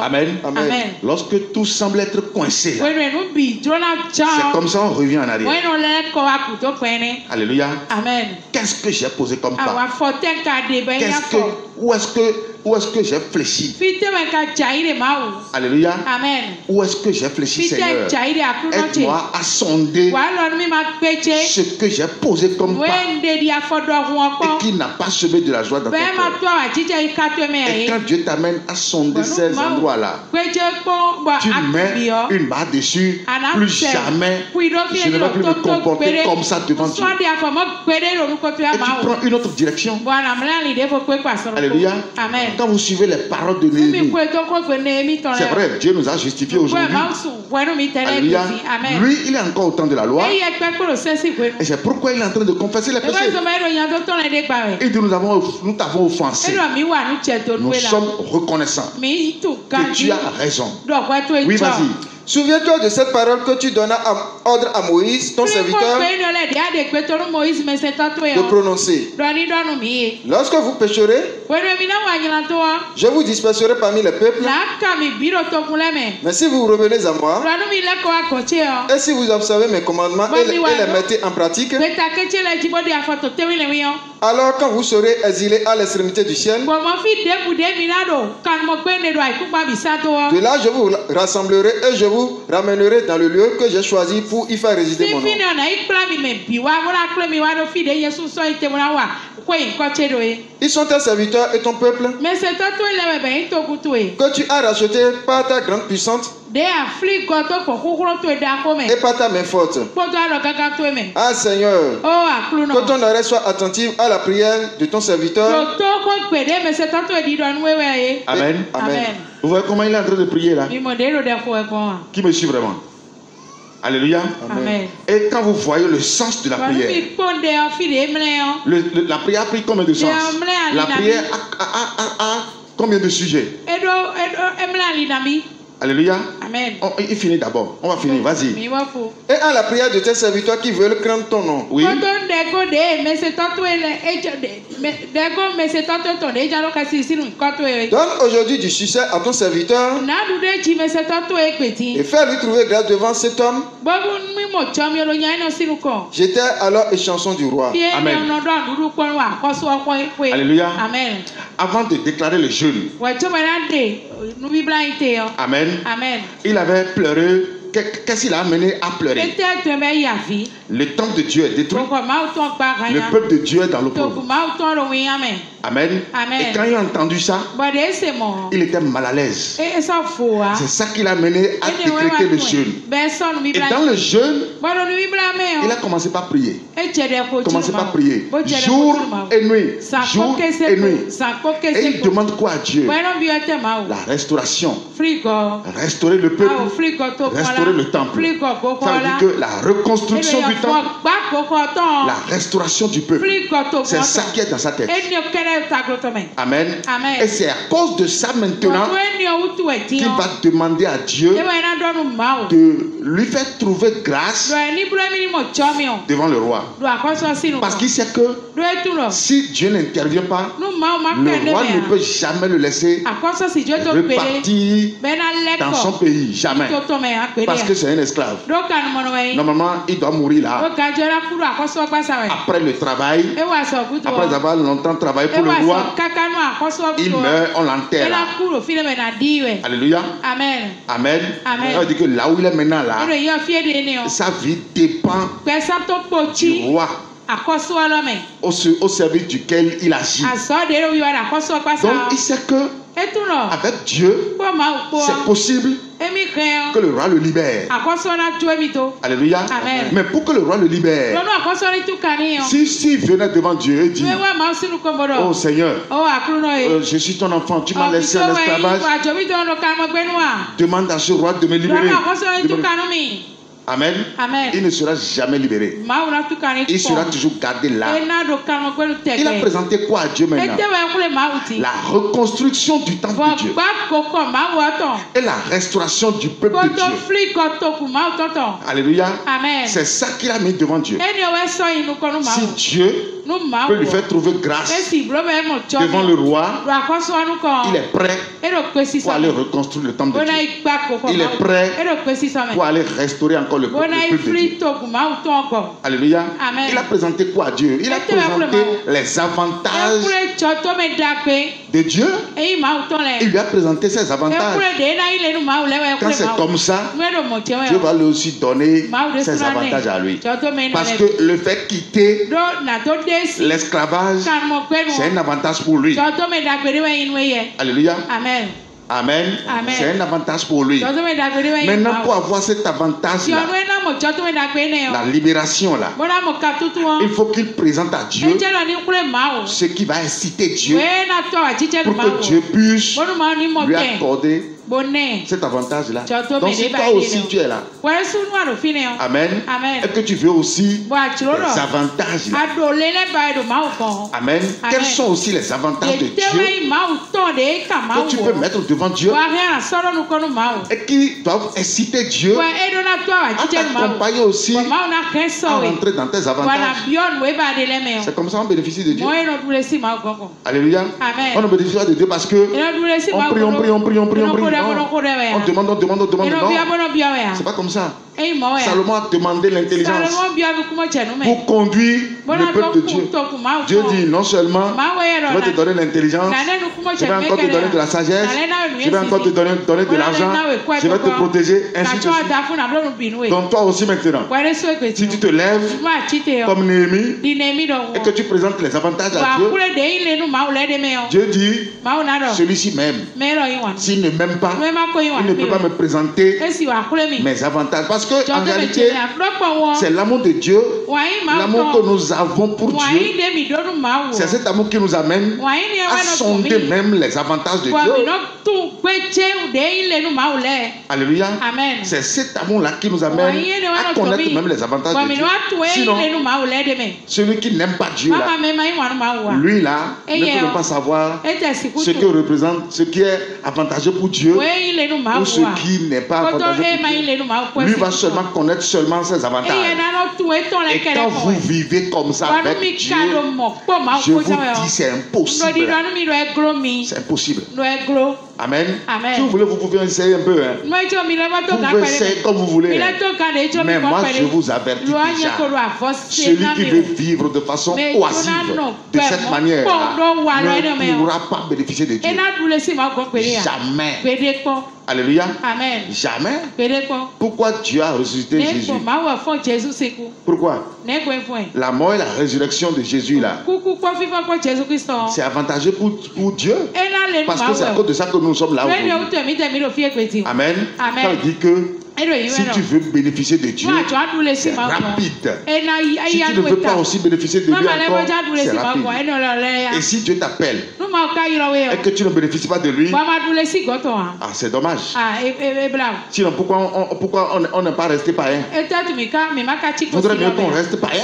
Amen. Amen. Lorsque tout semble être coincé, c'est comme ça on revient en arrière. Alléluia. Amen. Qu'est-ce que j'ai posé comme pas? Où est-ce que j'ai fléchi? Alléluia. Amen. Où est-ce que j'ai fléchi, Seigneur? Aide-moi à sonder ce que j'ai posé comme pas et qui n'a pas semé de la joie dans ton cœur. Et quand Dieu t'amène à sonder ces endroits-là, tu mets une barre dessus. Plus jamais je ne vais plus me comporter comme ça devant Dieu. Et tu prends une autre direction. Alléluia. Amen. Quand vous suivez les paroles de Néhémie, c'est vrai, Dieu nous a justifiés aujourd'hui. Alléluia. Lui, il est encore au temps de la loi. Et c'est pourquoi il est en train de confesser les péchés. Il dit, nous t'avons offensé. Nous sommes reconnaissants que tu as raison. Oui, vas-y. Souviens-toi de cette parole que tu donnas ordre à Moïse, ton serviteur, de prononcer. Lorsque vous pécherez, je vous disperserai parmi les peuples. Mais si vous revenez à moi, et si vous observez mes commandements et les mettez en pratique, alors quand vous serez exilés à l'extrémité du ciel, de là je vous rassemblerai et je vous ramènerai dans le lieu que j'ai choisi pour y faire résider mon nom. Ils sont tes serviteurs et ton peuple que tu as racheté par ta grande puissance et par ta main forte. Ah Seigneur, que ton oreille soit attentive à la prière de ton serviteur. Amen. Amen. Vous voyez comment il est en train de prier là? Qui me suit vraiment? Alléluia. Amen. Et quand vous voyez le sens de la prière, la prière a pris combien de sens? La prière a combien de sujets? Alléluia. Amen. Il finit d'abord. On va finir. Vas-y. Et à la prière de tes serviteurs qui veulent craindre ton nom. Oui. Donne aujourd'hui du succès à ton serviteur et fais-lui trouver grâce devant cet homme. J'étais alors échanson du roi. Amen. Alléluia. Amen. Avant de déclarer le jeûne, amen. Amen. Il avait pleuré qu'est-ce qu'il a amené à pleurer? Le temple de Dieu est détruit. Le peuple de Dieu est dans l'opprobre. Amen. Et quand il a entendu ça, il était mal à l'aise. C'est ça qui l'a amené à décréter le jeûne. Et dans le jeûne, il a commencé par prier. Jour et nuit. Jour et nuit. Et il demande quoi à Dieu? La restauration. Restaurer le peuple. Restaurer le temple. Ça veut dire que la reconstruction du temple, la restauration du peuple, c'est ça qui est dans sa tête. Amen. Et c'est à cause de ça maintenant qu'il va demander à Dieu de lui faire trouver grâce devant le roi. Parce qu'il sait que si Dieu n'intervient pas, le roi ne peut jamais le laisser repartir dans son pays. Jamais. Parce que c'est un esclave. Normalement, il doit mourir là. Après le travail, après avoir longtemps travaillé pour le roi, il meurt, on l'enterre. Alléluia. Amen. Amen. On dit que là où il est maintenant là, sa vie dépend du roi au service duquel il agit. Donc il sait que avec Dieu, c'est possible que le roi le libère. Alléluia. Amen. Mais pour que le roi le libère, s'il venait devant Dieu et dit: oh Seigneur, je suis ton enfant, tu m'as laissé en esclavage, demande à ce roi de me libérer. Amen. Amen. Il ne sera jamais libéré. Il sera toujours gardé là. Il a présenté quoi à Dieu maintenant? La reconstruction du temple de Dieu et la restauration du peuple de Dieu. Alléluia. C'est ça qu'il a mis devant Dieu. Si Dieu peut lui faire trouver grâce devant le roi, il est prêt pour aller reconstruire le temple de Dieu. Il est prêt pour aller restaurer encore le peuple de Dieu. Alléluia. Amen. Il a présenté quoi à Dieu? Il a présenté les avantages de Dieu. Il lui a présenté ses avantages. Quand c'est comme ça, Dieu va lui aussi donner ses avantages à lui. Parce que le fait quitter l'esclavage, c'est un avantage pour lui. Alléluia. Amen. Amen. C'est un avantage pour lui. Maintenant, pour avoir cet avantage-là, la libération là, il faut qu'il présente à Dieu ce qui va inciter Dieu pour que Dieu puisse lui accorder cet avantage-là. Donc si toi aussi tu es là, amen, et que tu veux aussi les avantages là, amen, quels sont aussi les avantages de Dieu que tu peux mettre devant Dieu et qui doivent inciter Dieu à t'accompagner aussi à rentrer dans tes avantages? C'est comme ça qu'on bénéficie de Dieu. Alléluia. On ne bénéficie pas de Dieu parce que on prie. On demande. Non, c'est pas comme ça. Salomon a demandé l'intelligence pour conduire le peuple de Dieu. Dieu dit non seulement je vais te donner l'intelligence, je vais encore te donner de la sagesse, je vais encore te donner de l'argent, je vais te protéger, ainsi de suite. Donc toi aussi maintenant, si tu te lèves comme Néhémie et que tu présentes les avantages à Dieu, Dieu dit celui-ci m'aime. S'il ne m'aime pas, il ne peut pas me présenter mes avantages. Parce que en réalité, c'est l'amour de Dieu, l'amour que nous avons pour Dieu. C'est cet amour qui nous amène à sonder même les avantages de Dieu. Alléluia. C'est cet amour-là qui nous amène à connaître même les avantages de Dieu. Sinon, celui qui n'aime pas Dieu, là, lui là, ne peut même pas savoir ce que représente, ce qui est avantageux pour Dieu ou ce qui n'est pas avantageux pour Dieu. Lui va seulement connaître seulement ses avantages. Et quand vous vivez comme ça avec Dieu, je vous dis c'est impossible. C'est impossible. Amen. Si vous voulez, vous pouvez essayer un peu. Hein. Vous pouvez essayer comme vous voulez. Hein. Mais moi, je vous avertis déjà. Celui qui veut vivre de façon oisive, de cette manière, ne pourra pas bénéficier de Dieu. Jamais. Alléluia. Amen. Jamais. Pourquoi Dieu a ressuscité Jésus? Pourquoi? La mort et la résurrection de Jésus là, c'est avantageux pour Dieu. Parce que c'est à cause de ça que nous sommes là aujourd'hui. Amen. Ça veut dire que si tu veux bénéficier de Dieu, c'est rapide. Si tu ne veux pas aussi bénéficier de Dieu encore, c'est rapide. Et si Dieu t'appelle et que tu ne bénéficies pas de lui, c'est dommage. Sinon, pourquoi on n'est pas resté païen? Il faudrait bien qu'on reste païen.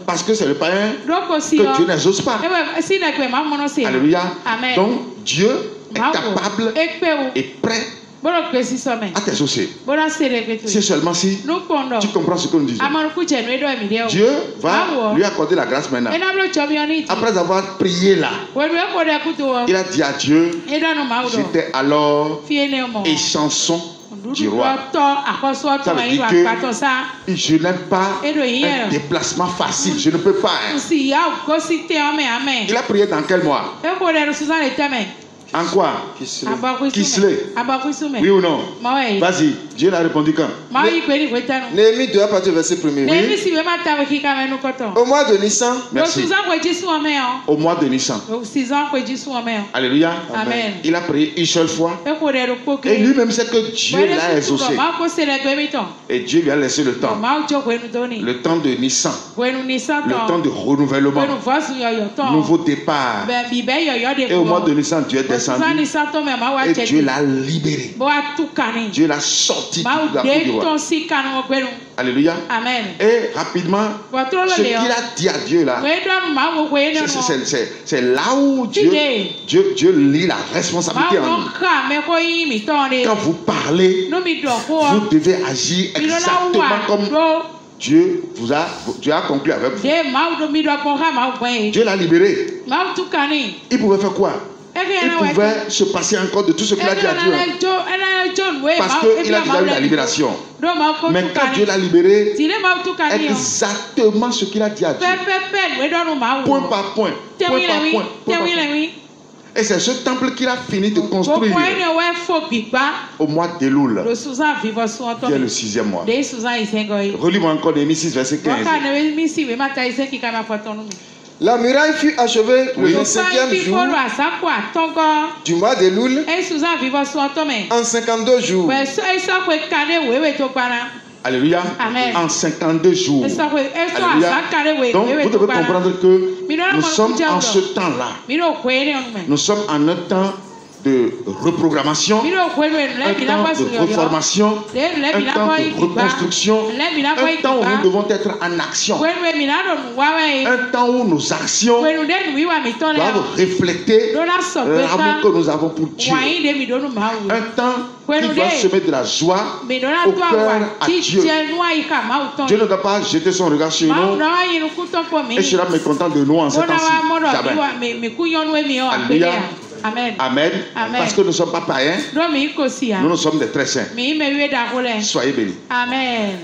Parce que c'est le païen que Dieu n'exauce pas. Alléluia. Donc, Dieu est capable et prêt à t'exaucer. C'est seulement si tu comprends ce que nous disons. Dieu va lui accorder la grâce maintenant. Après avoir prié là, il a dit à Dieu, j'étais alors échanson du roi. Ça veut dire que je n'aime pas un déplacement facile. Je ne peux pas. Hein. Il a prié dans quel mois? En quoi? Kislev. Oui ou non? Vas-y, Dieu l'a répondu quand? Néhémie 2 à partir du verset 1er. Oui. Au mois de Nissan. Merci. Au mois de Nissan. Alléluia. Amen. Il a prié une seule fois. Et lui-même sait que Dieu l'a exaucé. Et Dieu lui a laissé le temps. Le temps de Nissan. Le temps de renouvellement. Nouveau départ. Et au mois de Nissan, Dieu est descendu. Et Dieu l'a libéré. Dieu l'a sorti du roi. Alléluia. Amen. Et rapidement, ce qu'il a dit à Dieu là, c'est là où Dieu lit la responsabilité en lui. Quand vous parlez, vous devez agir exactement comme Dieu a conclu avec vous. Dieu l'a libéré. Il pouvait faire quoi? Il pouvait se passer encore de tout ce qu'il a dit à Dieu. Parce qu'il a déjà eu la libération. Mais quand Dieu l'a libéré, exactement ce qu'il a dit à Dieu. Point par point. Point par point. Et c'est ce temple qu'il a fini de construire au mois d'Elul, qui est le 6e mois. Relis-moi encore Néhémie 6, verset 15. La muraille fut achevée le 25e jour du mois d'Elul en 52 jours. Alléluia. Amen. En 52 jours. Alléluia. Donc, vous devez comprendre que nous sommes en ce temps-là. Nous sommes en un temps de reprogrammation, un temps de reformation, un temps de reconstruction, un temps où nous devons être en action, un temps où nos actions doivent refléter l'amour que nous avons pour Dieu, un temps qui doit semer de la joie au cœur à Dieu. Dieu ne doit pas jeter son regard sur nous et sera mécontent de nous en ce temps-ci. Alléluia. Amen. Amen. Parce que nous ne sommes pas païens. Nous sommes des très saints. Soyez bénis. Amen.